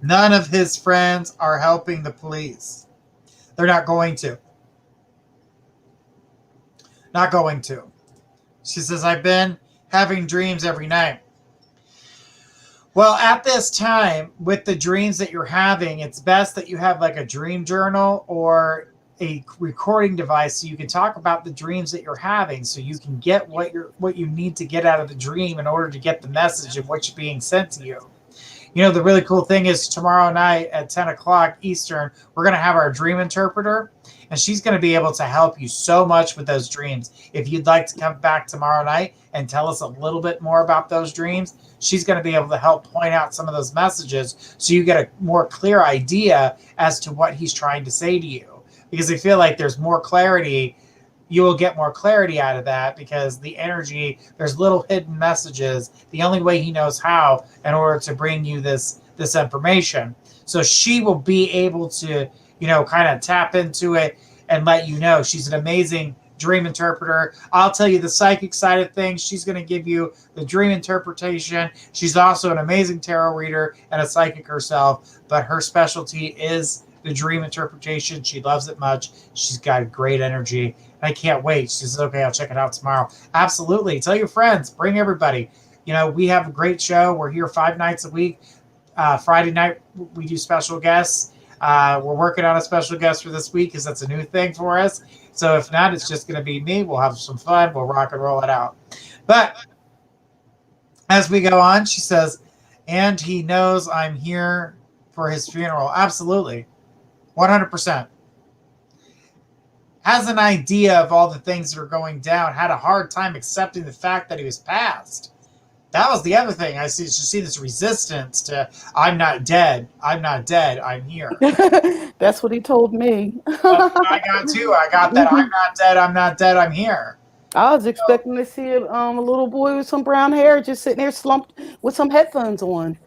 none of his friends are helping the police. They're not going to. Not going to. She says, I've been having dreams every night. Well, at this time, with the dreams that you're having, it's best that you have like a dream journal or a recording device so you can talk about the dreams that you're having, so you can get what you need to get out of the dream in order to get the message of what's being sent to you. The really cool thing is tomorrow night at 10 o'clock Eastern, we're going to have our dream interpreter, and she's going to be able to help you so much with those dreams. If you'd like to come back tomorrow night and tell us a little bit more about those dreams, she's going to be able to help point out some of those messages so you get a more clear idea as to what he's trying to say to you. Because I feel like there's more clarity. You will get more clarity out of that because the energy, there's little hidden messages. The only way he knows how in order to bring you this information. So she will be able to, kind of tap into it and let you know. She's an amazing dream interpreter. I'll tell you the psychic side of things. She's going to give you the dream interpretation. She's also an amazing tarot reader and a psychic herself, but her specialty is the dream interpretation. She loves it much. She's got great energy. I can't wait. She says, okay, I'll check it out tomorrow. Absolutely. Tell your friends. Bring everybody. We have a great show. We're here 5 nights a week. Friday night, we do special guests. We're working on a special guest for this week because that's a new thing for us. So if not, it's just going to be me. We'll have some fun. We'll rock and roll it out. But as we go on, she says, and he knows I'm here for his funeral. Absolutely. 100%. Has an idea of all the things that are going down, had a hard time accepting the fact that he was passed. That was the other thing. I see this resistance to, I'm not dead. I'm not dead. I'm here. That's what he told me. That's what I got too. I got that I'm not dead. I'm not dead. I'm here. I was So, expecting to see a little boy with some brown hair just sitting there slumped with some headphones on.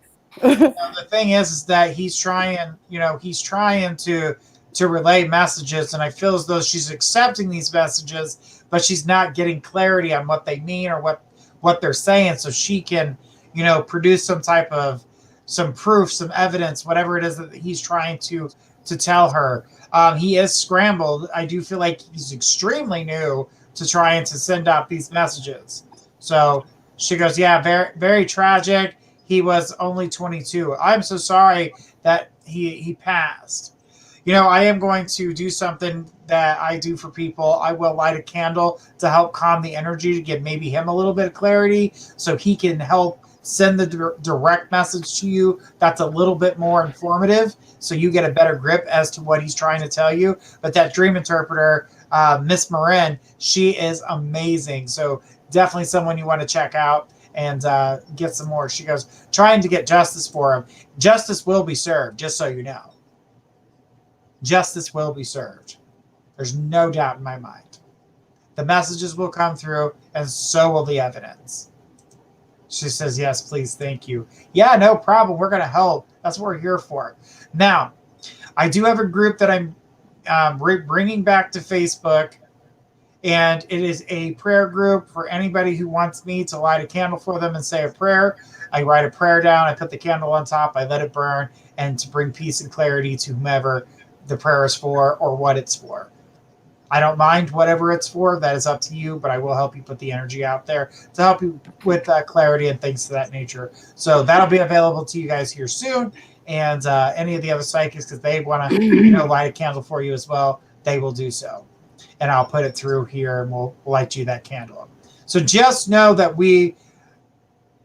the thing is that he's trying to relay messages, and I feel as though she's accepting these messages, but she's not getting clarity on what they mean or what they're saying, so she can, produce some proof, some evidence, whatever it is that he's trying to tell her. He is scrambled. I do feel like he's extremely new to trying to send out these messages. So she goes, yeah, very, very tragic. He was only 22. I'm so sorry that he passed. I am going to do something that I do for people. I will light a candle to help calm the energy, to give maybe him a little bit of clarity so he can help send the direct message to you that's a little bit more informative, so you get a better grip as to what he's trying to tell you. But that dream interpreter, Miss Marin, she is amazing. So definitely someone you want to check out and get some more. She goes, trying to get justice for him. Justice will be served, just so you know. Justice will be served. There's no doubt in my mind. The messages will come through, and so will the evidence. She says, yes, please, thank you. Yeah, no problem. We're going to help. That's what we're here for. Now, I do have a group that I'm bringing back to Facebook, and it is a prayer group for anybody who wants me to light a candle for them and say a prayer. I write a prayer down. I put the candle on top. I let it burn, and to bring peace and clarity to whomever the prayer is for or what it's for. I don't mind whatever it's for. That is up to you, but I will help you put the energy out there to help you with clarity and things of that nature. So that'll be available to you guys here soon. And any of the other psychics, because they want to, light a candle for you as well, they will do so. And I'll put it through here, and we'll light you that candle. So just know that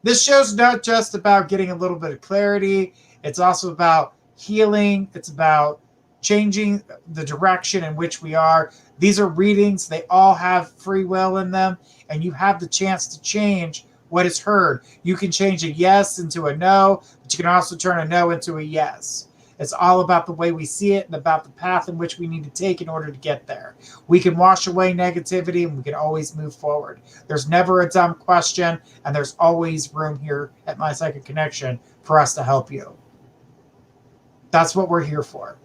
this show's not just about getting a little bit of clarity. It's also about healing. It's about changing the direction in which we are. These are readings. They all have free will in them, and you have the chance to change what is heard. You can change a yes into a no, but you can also turn a no into a yes. It's all about the way we see it and about the path in which we need to take in order to get there. We can wash away negativity, and we can always move forward. There's never a dumb question, and there's always room here at My Psychic Connection for us to help you. That's what we're here for.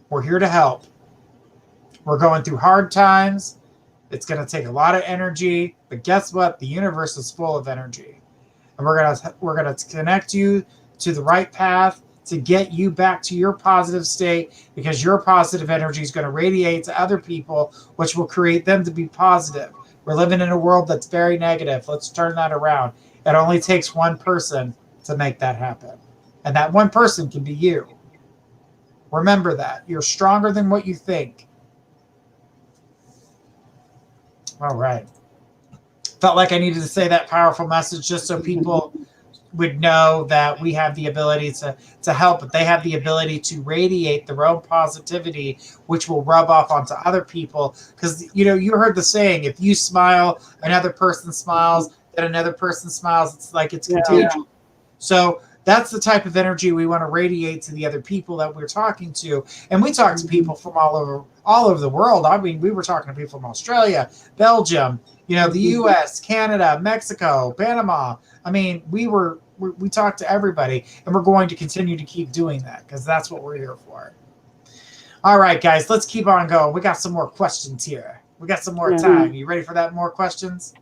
We're here to help. We're going through hard times. It's going to take a lot of energy, but guess what? The universe is full of energy. And we're going to connect you to the right path to get you back to your positive state, because your positive energy is going to radiate to other people, which will create them to be positive. We're living in a world that's very negative. Let's turn that around. It only takes one person to make that happen. And that one person can be you. Remember that. You're stronger than what you think. All right. Felt like I needed to say that powerful message just so people would know that we have the ability to help, but they have the ability to radiate their own positivity, which will rub off onto other people. Because, you heard the saying, if you smile, another person smiles, then another person smiles. It's like it's contagious. Yeah. So that's the type of energy we want to radiate to the other people that we're talking to. And we talk to people from all over the world. I mean, we were talking to people from Australia, Belgium, the US, Canada, Mexico, Panama. I mean, we talked to everybody, and we're going to continue to keep doing that because that's what we're here for. All right, guys, let's keep on going. We got some more questions here. We got some more time. You ready for that? More questions?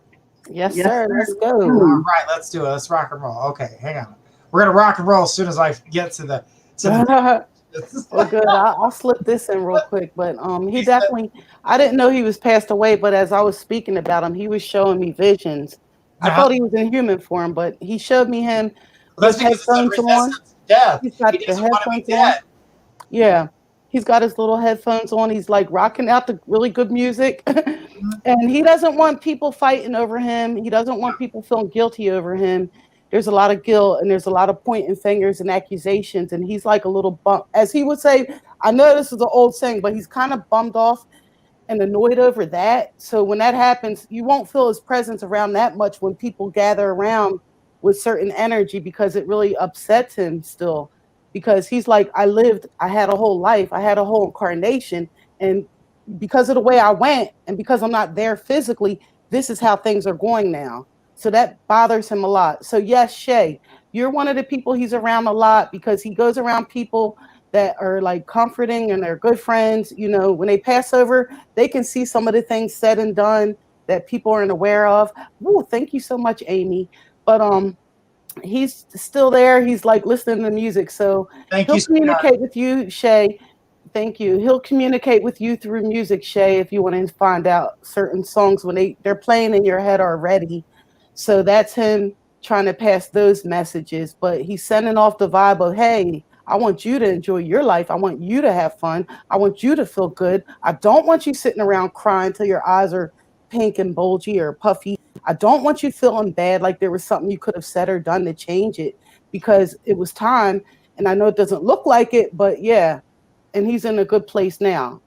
Yes, sir. Let's go. All right, let's do it. Let's rock and roll. Okay, hang on. We're gonna rock and roll as soon as I get to the. Well, good. I'll slip this in real quick, but he definitely. I didn't know he was passed away, but as I was speaking about him, he was showing me visions. I thought he was in human form, but he showed me him with headphones on. Yeah, he's got the headphones on. Yeah, he's got his little headphones on. He's like rocking out the really good music, and he doesn't want people fighting over him. He doesn't want people feeling guilty over him. there's a lot of guilt and there's a lot of pointing fingers and accusations. And he's like a little bump, as he would say. I know this is an old saying, but he's kind of bummed off and annoyed over that. So when that happens, you won't feel his presence around that much when people gather around with certain energy, because it really upsets him still. Because he's like, I had a whole life, I had a whole incarnation, and because of the way I went and because I'm not there physically, this is how things are going now. So that bothers him a lot. So yes, Shay, you're one of the people he's around a lot, because he goes around people that are like comforting and they're good friends. You know, when they pass over, they can see some of the things said and done that people aren't aware of. Ooh, thank you so much, Amy. But he's still there. He's like listening to music. So Thank he'll you, sweetheart. communicate with you, Shay. Thank you. He'll communicate with you through music, Shay, if you want to find out certain songs when they're playing in your head already. So that's him trying to pass those messages. But he's sending off the vibe of, hey, I want you to enjoy your life. I want you to have fun. I want you to feel good. I don't want you sitting around crying till your eyes are pink and bulgy or puffy. I don't want you feeling bad like there was something you could have said or done to change it, because it was time. And I know it doesn't look like it, but yeah. And he's in a good place now.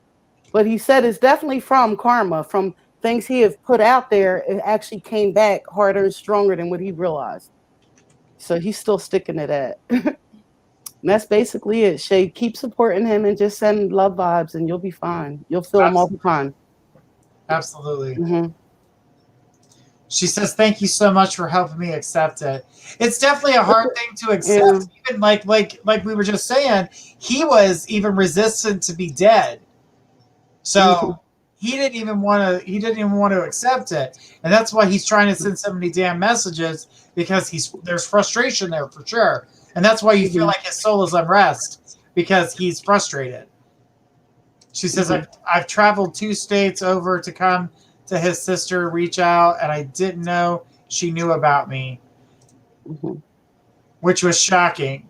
But he said it's definitely from karma, from things he have put out there. It actually came back harder and stronger than what he realized. So he's still sticking to that. And that's basically it. Shay, keep supporting him and just send love vibes, and you'll be fine. You'll feel him all the time. Absolutely. Mm-hmm. She says, "Thank you so much for helping me accept it." It's definitely a hard thing to accept. Yeah. Even like we were just saying, he was even resistant to be dead. So Mm-hmm. he didn't even want to. He didn't even want to accept it, and that's why he's trying to send so many damn messages, because there's frustration there for sure, and that's why you feel like his soul is unrest, because he's frustrated. She says, I've traveled 2 states over to come to his sister, reach out, and I didn't know she knew about me, which was shocking.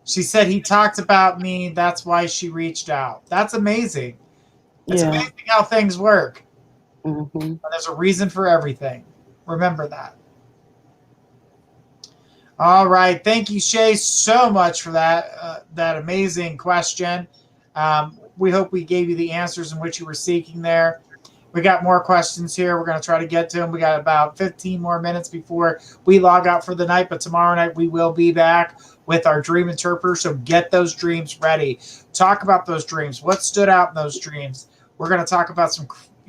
She said he talked about me. That's why she reached out. That's amazing. It's amazing how things work. And there's a reason for everything. Remember that. All right. Thank you, Shay, so much for that amazing question. We hope we gave you the answers in which you were seeking there. We got more questions here. We're going to try to get to them. We got about 15 more minutes before we log out for the night. But tomorrow night we will be back with our dream interpreter. So get those dreams ready. Talk about those dreams. What stood out in those dreams? We're going to talk about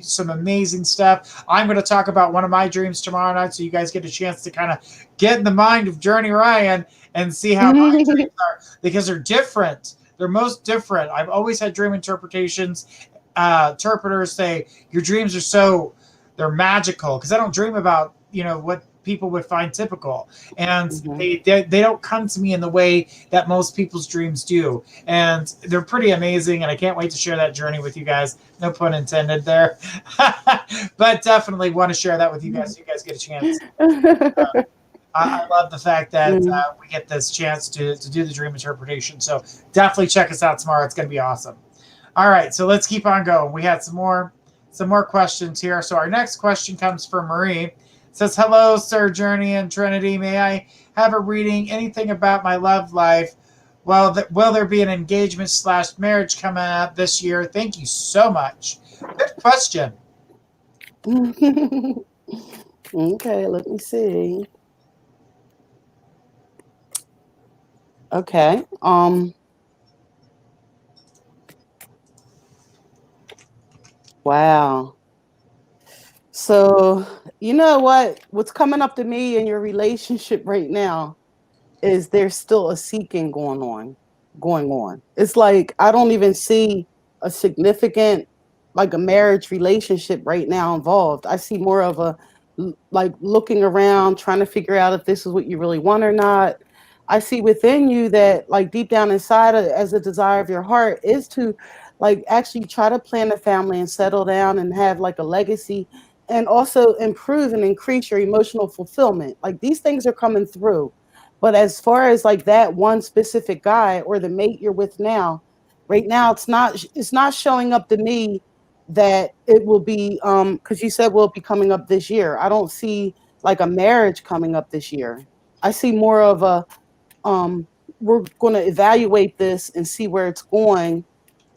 some amazing stuff. I'm going to talk about one of my dreams tomorrow night, so you guys get a chance to kind of get in the mind of Journey Ryan and see how my dreams are, because they're different. They're most different. I've always had dream interpretations. Interpreters say your dreams are they're magical, because I don't dream about what people would find typical, and they don't come to me in the way that most people's dreams do, and they're pretty amazing, and I can't wait to share that journey with you guys. No pun intended there. But definitely want to share that with you guys so you guys get a chance. I love the fact that we get this chance to do the dream interpretation, so definitely check us out tomorrow. It's going to be awesome. All right, so let's keep on going. We had some more questions here. So our next question comes from Marie. It says, "Hello, Sir Journey and Trinity. May I have a reading? Anything about my love life? Well, will there be an engagement/marriage coming up this year? Thank you so much." Good question. Okay, let me see. Okay. Wow. So, you know what's coming up to me in your relationship right now is there's still a seeking going on. It's like I don't even see a significant, like, a marriage relationship right now involved. I see more of a like looking around, trying to figure out if this is what you really want or not. I see within you that, like, deep down inside, as a desire of your heart is to, like, actually try to plan a family and settle down and have like a legacy, and also improve and increase your emotional fulfillment. Like, these things are coming through. But as far as like that one specific guy or the mate you're with now, right now it's not showing up to me that it will be, because you said will it be coming up this year. I don't see like a marriage coming up this year. I see more of a we're going to evaluate this and see where it's going,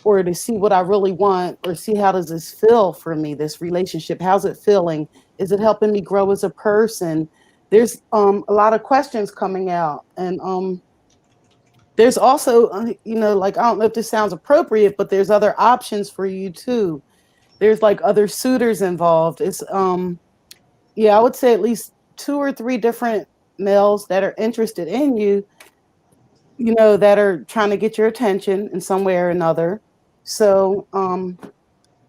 or to see what I really want, or see how does this feel for me, this relationship, how's it feeling, is it helping me grow as a person. There's a lot of questions coming out, and there's also like, I don't know if this sounds appropriate, but there's other options for you too. There's like other suitors involved. It's yeah, I would say at least two or three different males that are interested in you, that are trying to get your attention in some way or another. So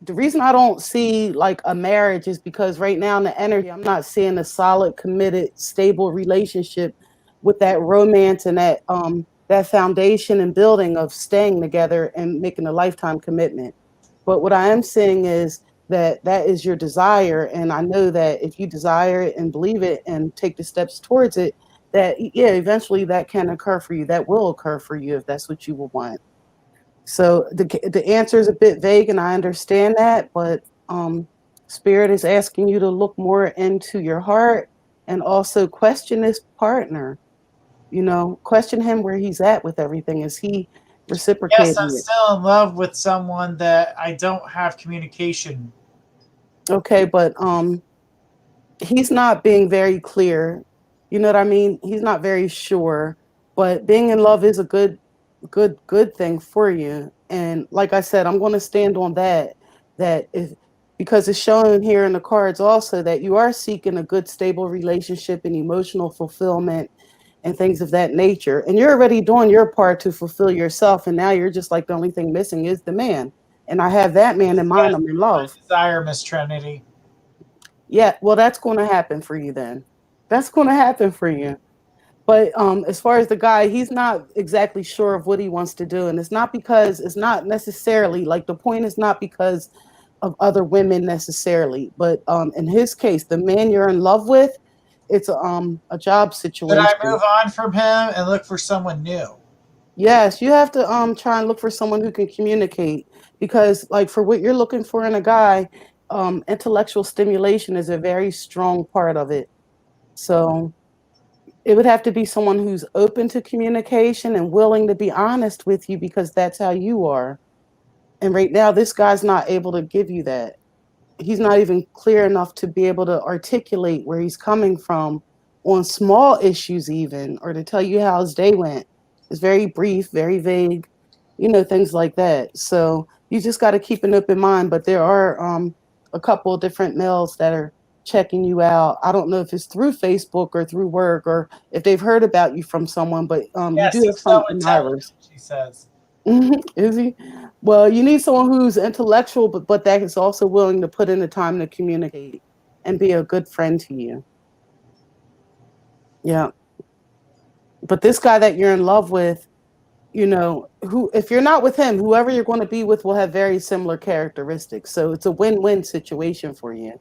the reason I don't see like a marriage is because right now in the energy, I'm not seeing a solid, committed, stable relationship with that romance and that foundation and building of staying together and making a lifetime commitment. But what I am seeing is that is your desire, and I know that if you desire it and believe it and take the steps towards it, that yeah, eventually that can occur for you. That will occur for you if that's what you will want. So the answer is a bit vague, and I understand that, but Spirit is asking you to look more into your heart and also question this partner. Question him where he's at with everything. Is he Yes, I'm reciprocating it? still in love with someone that I don't have communication. Okay, but he's not being very clear. You know what I mean? He's not very sure. But being in love is a good thing for you. And like I said, I'm going to stand on that. That if Because it's showing here in the cards also that you are seeking a good, stable relationship and emotional fulfillment and things of that nature. And you're already doing your part to fulfill yourself. And now you're just like, the only thing missing is the man. And I have that man in mind. Yes, I'm in my love. desire, Miss Trinity. Yeah, well, that's going to happen for you then. That's going to happen for you. But as far as the guy, he's not exactly sure of what he wants to do, and it's not necessarily like, the point is not because of other women necessarily, but in his case, the man you're in love with, it's a job Should I situation. move on from him and look for someone new? Yes, you have to try and look for someone who can communicate, because like for what you're looking for in a guy, intellectual stimulation is a very strong part of it. So it would have to be someone who's open to communication and willing to be honest with you, because that's how you are. And right now, this guy's not able to give you that. He's not even clear enough to be able to articulate where he's coming from on small issues, even, or to tell you how his day went. It's very brief, very vague, things like that. So you just got to keep an open mind. But there are a couple of different males that are checking you out. I don't know if it's through Facebook or through work, or if they've heard about you from someone, but you Yes, do have he's so some intelligent, admirers. she says. Is he? Well, you need someone who's intellectual, but that is also willing to put in the time to communicate and be a good friend to you. Yeah. But this guy that you're in love with, who, if you're not with him, whoever you're going to be with will have very similar characteristics. So it's a win-win situation for you.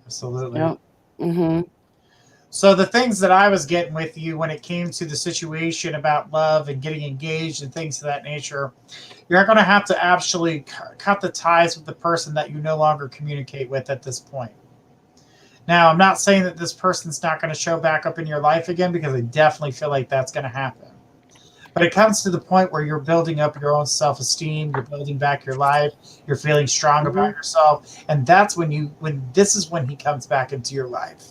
Absolutely. Yeah. Mm-hmm. So the things that I was getting with you when it came to the situation about love and getting engaged and things of that nature, you're going to have to actually cut the ties with the person that you no longer communicate with at this point. Now, I'm not saying that this person's not going to show back up in your life again, because I definitely feel like that's going to happen. But it comes to the point where you're building up your own self-esteem, you're building back your life, you're feeling strong Mm-hmm. about yourself, and that's when this is when he comes back into your life.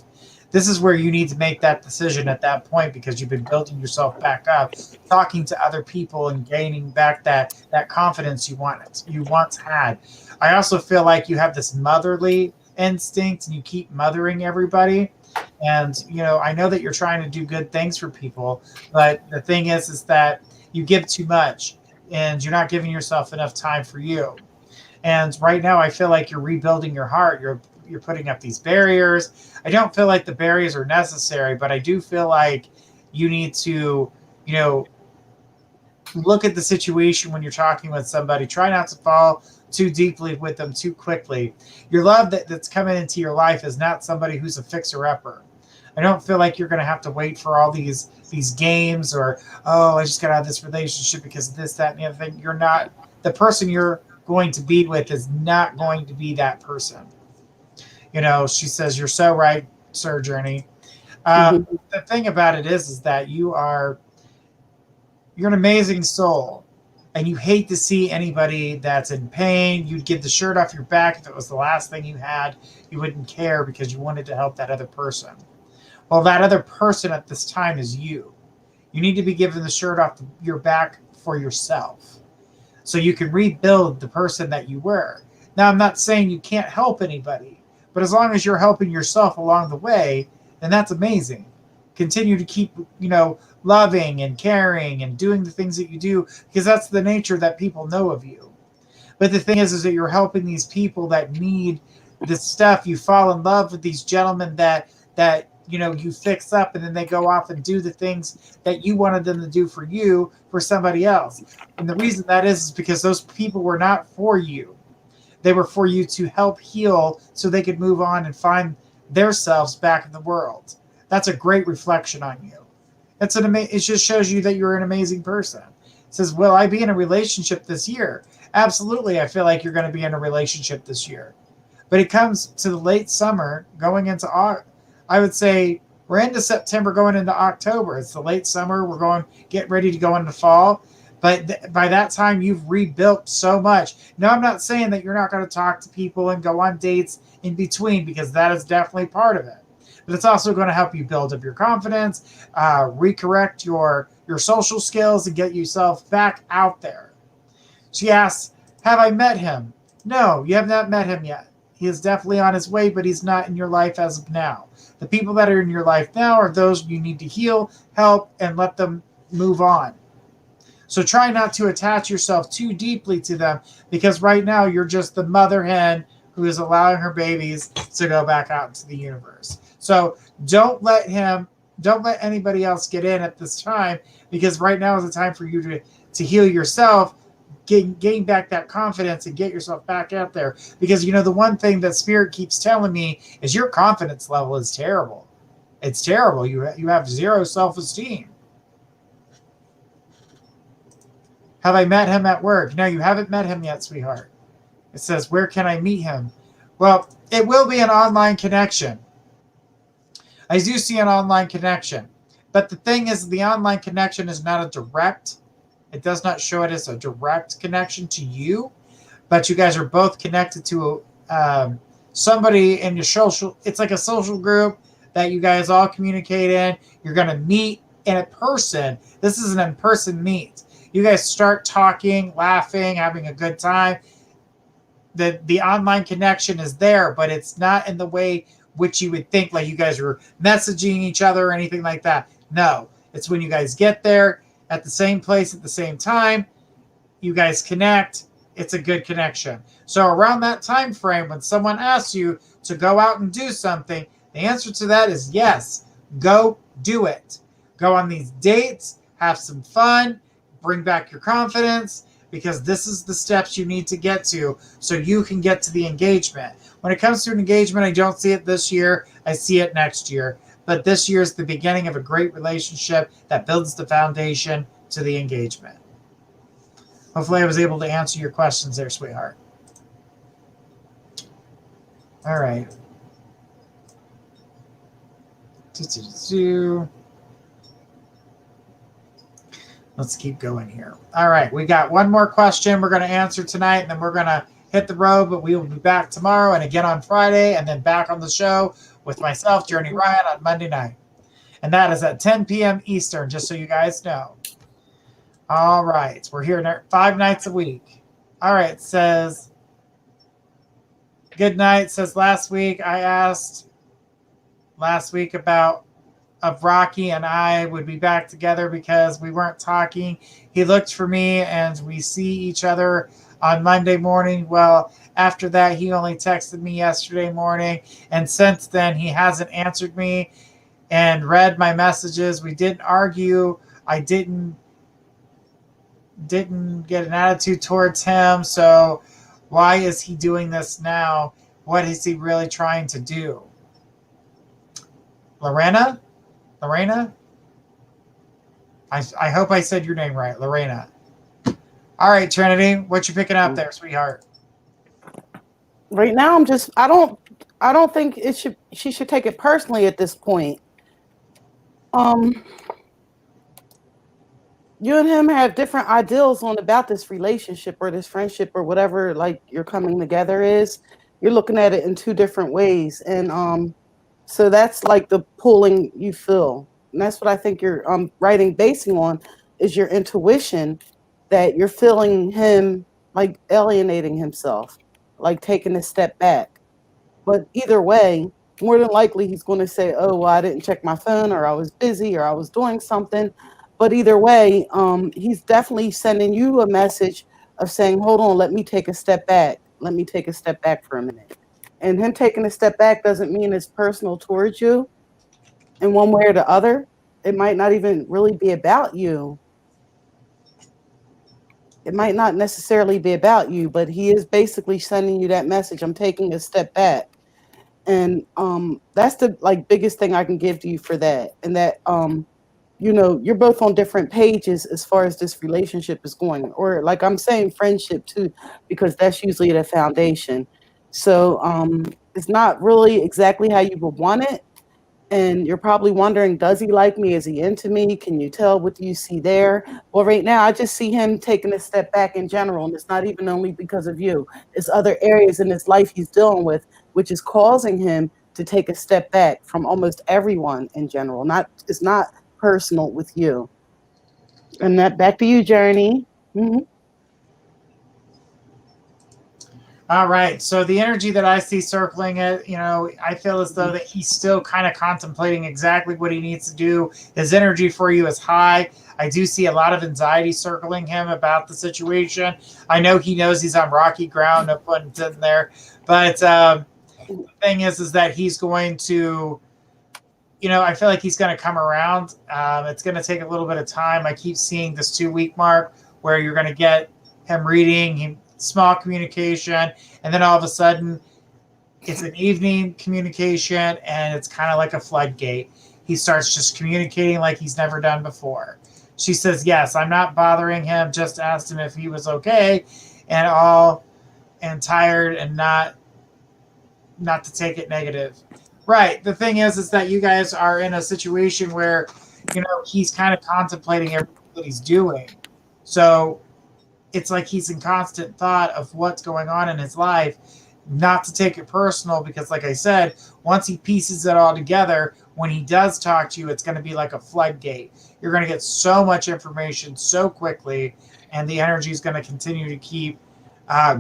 This is where you need to make that decision at that point, because you've been building yourself back up, talking to other people and gaining back that confidence you once had. I also feel like you have this motherly instinct and you keep mothering everybody. And I know that you're trying to do good things for people, but the thing is that you give too much and you're not giving yourself enough time for you. And right now I feel like you're rebuilding your heart. You're putting up these barriers. I don't feel like the barriers are necessary, but I do feel like you need to, you know, look at the situation when you're talking with somebody. Try not to fall too deeply with them too quickly. Your love that's coming into your life is not somebody who's a fixer-upper. I don't feel like you're going to have to wait for all these games, or, oh, I just got out of this relationship because of this, that, and the other thing. You're not the person you're going to be with is not going to be that person. She says, "You're so right, Sir Journey." Mhm. The thing about it is that you're an amazing soul, and you hate to see anybody that's in pain. You'd give the shirt off your back if it was the last thing you had. You wouldn't care because you wanted to help that other person. Well, that other person at this time is you. You need to be given the shirt off your back for yourself so you can rebuild the person that you were. Now, I'm not saying you can't help anybody, but as long as you're helping yourself along the way, then that's amazing. Continue to keep, loving and caring and doing the things that you do because that's the nature that people know of you. But the thing is that you're helping these people that need this stuff. You fall in love with these gentlemen that you fix up, and then they go off and do the things that you wanted them to do for you for somebody else. And the reason that is because those people were not for you. They were for you to help heal so they could move on and find themselves back in the world. That's a great reflection on you. It just shows you that you're an amazing person. It says, will I be in a relationship this year? Absolutely, I feel like you're going to be in a relationship this year. But it comes to the late summer, going into I would say we're into September, going into October. It's the late summer. We're getting ready to go into fall. But by that time, you've rebuilt so much. Now, I'm not saying that you're not going to talk to people and go on dates in between, because that is definitely part of it. But it's also going to help you build up your confidence, recorrect your social skills, and get yourself back out there. She asks, have I met him? No, you have not met him yet. He is definitely on his way, but he's not in your life as of now. The people that are in your life now are those you need to heal, help, and let them move on. So try not to attach yourself too deeply to them, because right now you're just the mother hen who is allowing her babies to go back out into the universe. So don't let anybody else get in at this time, because right now is the time for you to heal yourself, gain back that confidence, and get yourself back out there. Because the one thing that Spirit keeps telling me is your confidence level is terrible. It's terrible. You have zero self-esteem. Have I met him at work? No, you haven't met him yet, sweetheart. It says, where can I meet him? Well, it will be an online connection. I do see an online connection. But the thing is, the online connection is not a direct. It does not show it as a direct connection to you. But you guys are both connected to somebody in your social. It's like a social group that you guys all communicate in. You're going to meet in a person. This is an in-person meet. You guys start talking, laughing, having a good time. The online connection is there, but it's not in the way which you would think, like you guys are messaging each other or anything like that. No, it's when you guys get there at the same place at the same time, you guys connect. It's a good connection. So around that time frame, when someone asks you to go out and do something, the answer to that is yes. Go do it. Go on these dates, have some fun, bring back your confidence, because this is the steps you need to get to so you can get to the engagement. When it comes to an engagement, I don't see it this year. I see it next year. But this year is the beginning of a great relationship that builds the foundation to the engagement. Hopefully I was able to answer your questions there, sweetheart. All right. Let's keep going here. All right, we got one more question we're going to answer tonight, and then we're going to hit the road, but we will be back tomorrow and again on Friday, and then back on the show with myself, Journey Ryan, on Monday night. And that is at 10 p.m. Eastern, just so you guys know. All right, we're here 5 nights a week. All right, it says, good night. It says, last week I asked about if Rocky and I would be back together because we weren't talking. He looked for me and we see each other on Monday morning. Well, after that, he only texted me yesterday morning, and since then he hasn't answered me and read my messages. We didn't argue. I didn't get an attitude towards him. So why is he doing this now? What is he really trying to do? Lorena? I hope I said your name right, Lorena. All right, Trinity, what you picking up there, sweetheart? Right now, I don't think she should take it personally at this point. You and him have different ideals on about this relationship or this friendship or whatever like you're coming together is. You're looking at it in two different ways. And so that's like the pulling you feel. And that's what I think you're writing basing on is your intuition that you're feeling him like alienating himself, like taking a step back. But either way, more than likely he's going to say, "Oh, well, I didn't check my phone, or I was busy, or I was doing something." But either way, he's definitely sending you a message of saying, "Hold on, let me take a step back. Let me take a step back for a minute." And him taking a step back doesn't mean it's personal towards you in one way or the other. It might not even really be about you. It might not necessarily be about you, but he is basically sending you that message. I'm taking a step back. And that's the like biggest thing I can give to you for that. And that you know, you're both on different pages as far as this relationship is going. Or like I'm saying friendship too, because that's usually the foundation. So it's not really exactly how you would want it. And you're probably wondering, does he like me? Is he into me? Can you tell? What do you see there? Well, right now, I just see him taking a step back in general. And it's not even only because of you, it's other areas in his life he's dealing with, which is causing him to take a step back from almost everyone in general. It's not personal with you. And that back to you, Journey. Mm-hmm. All right. So the energy that I see circling it, you know, I feel as though that he's still kind of contemplating exactly what he needs to do. His energy for you is high. I do see a lot of anxiety circling him about the situation. I know he knows he's on rocky ground, no pun intended there. But the thing is that he's going to, you know, I feel like he's going to come around. It's going to take a little bit of time. I keep seeing this 2-week mark where you're going to get him reading, small communication, and then all of a sudden it's an evening communication and it's kind of like a floodgate. He starts just communicating like he's never done before. She says, yes, I'm not bothering him, just asked him if he was okay and tired and not to take it negative. Right. The thing is that you guys are in a situation where, you know, he's kind of contemplating everything that he's doing. So it's like he's in constant thought of what's going on in his life, not to take it personal, because like I said, once he pieces it all together, when he does talk to you, it's going to be like a floodgate. You're going to get so much information so quickly, and the energy is going to continue to keep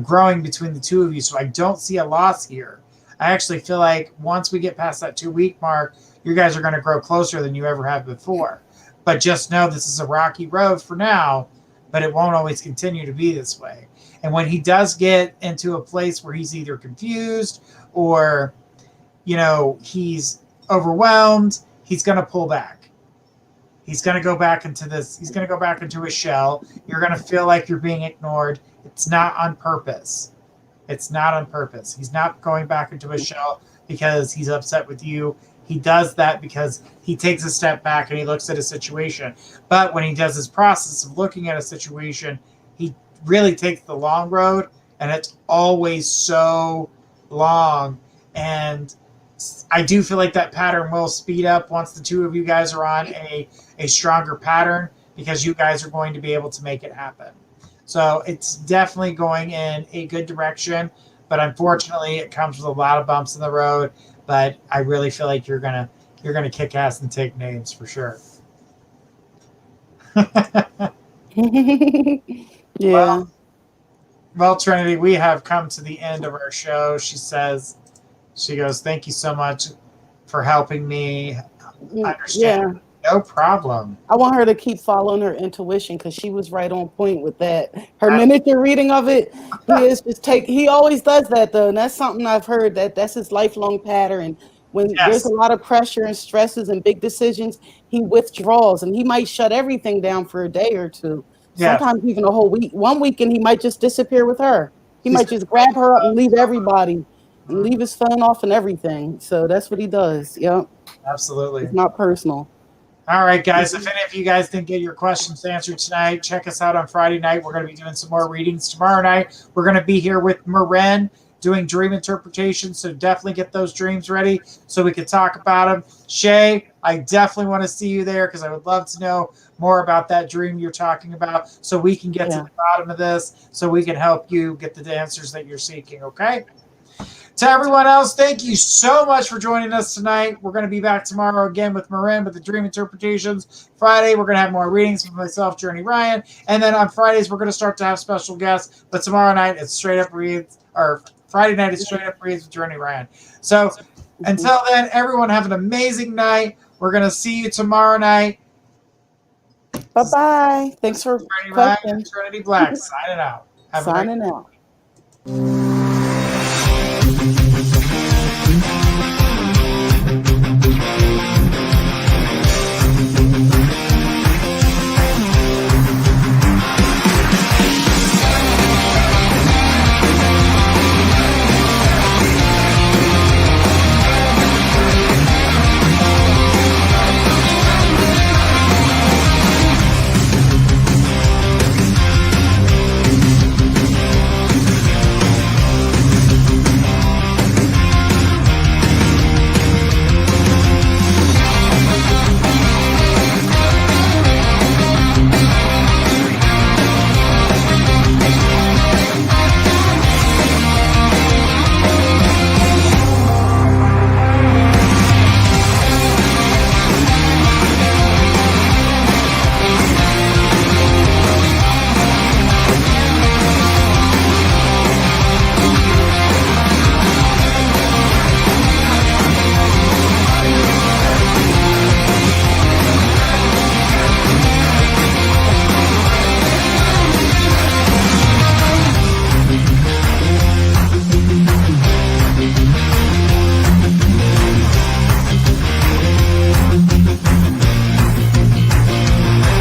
growing between the two of you. So I don't see a loss here. I actually feel like once we get past that 2-week mark, you guys are going to grow closer than you ever have before. But just know this is a rocky road for now, but it won't always continue to be this way. And when he does get into a place where he's either confused or, you know, he's overwhelmed, he's going to pull back. He's going to go back into this. He's going to go back into his shell. You're going to feel like you're being ignored. It's not on purpose. It's not on purpose. He's not going back into his shell because he's upset with you. He does that because he takes a step back and he looks at a situation. But when he does his process of looking at a situation, he really takes the long road, and it's always so long. And I do feel like that pattern will speed up once the two of you guys are on a stronger pattern, because you guys are going to be able to make it happen. So it's definitely going in a good direction, but unfortunately it comes with a lot of bumps in the road. But I really feel like you're gonna kick ass and take names for sure. Yeah. Well, Trinity, we have come to the end of our show. She goes, thank you so much for helping me understand. Yeah. No problem. I want her to keep following her intuition, because she was right on point with that. Her miniature reading of it, he always does that though. And that's something I've heard, that's his lifelong pattern. When there's a lot of pressure and stresses and big decisions, he withdraws, and he might shut everything down for a day or two. Sometimes even a whole week. One weekend he might just disappear with her. He might just grab her up and leave everybody and leave his phone off and everything. So that's what he does. Yep. Absolutely. It's not personal. All right, guys. If any of you guys didn't get your questions answered tonight, check us out on Friday night. We're going to be doing some more readings tomorrow night. We're going to be here with Maren doing dream interpretation. So definitely get those dreams ready so we can talk about them. Shay, I definitely want to see you there because I would love to know more about that dream you're talking about so we can get to the bottom of this so we can help you get the answers that you're seeking, okay? To everyone else, thank you so much for joining us tonight. We're going to be back tomorrow again with Marin with the Dream Interpretations. Friday, we're going to have more readings from myself, Journey Ryan. And then on Fridays, we're going to start to have special guests. But tomorrow night, it's straight up reads, or Friday night is straight up reads with Journey Ryan. So until then, everyone have an amazing night. We're going to see you tomorrow night. Bye-bye. Thanks for Journey Ryan and Trinity Black signing out. Signing out.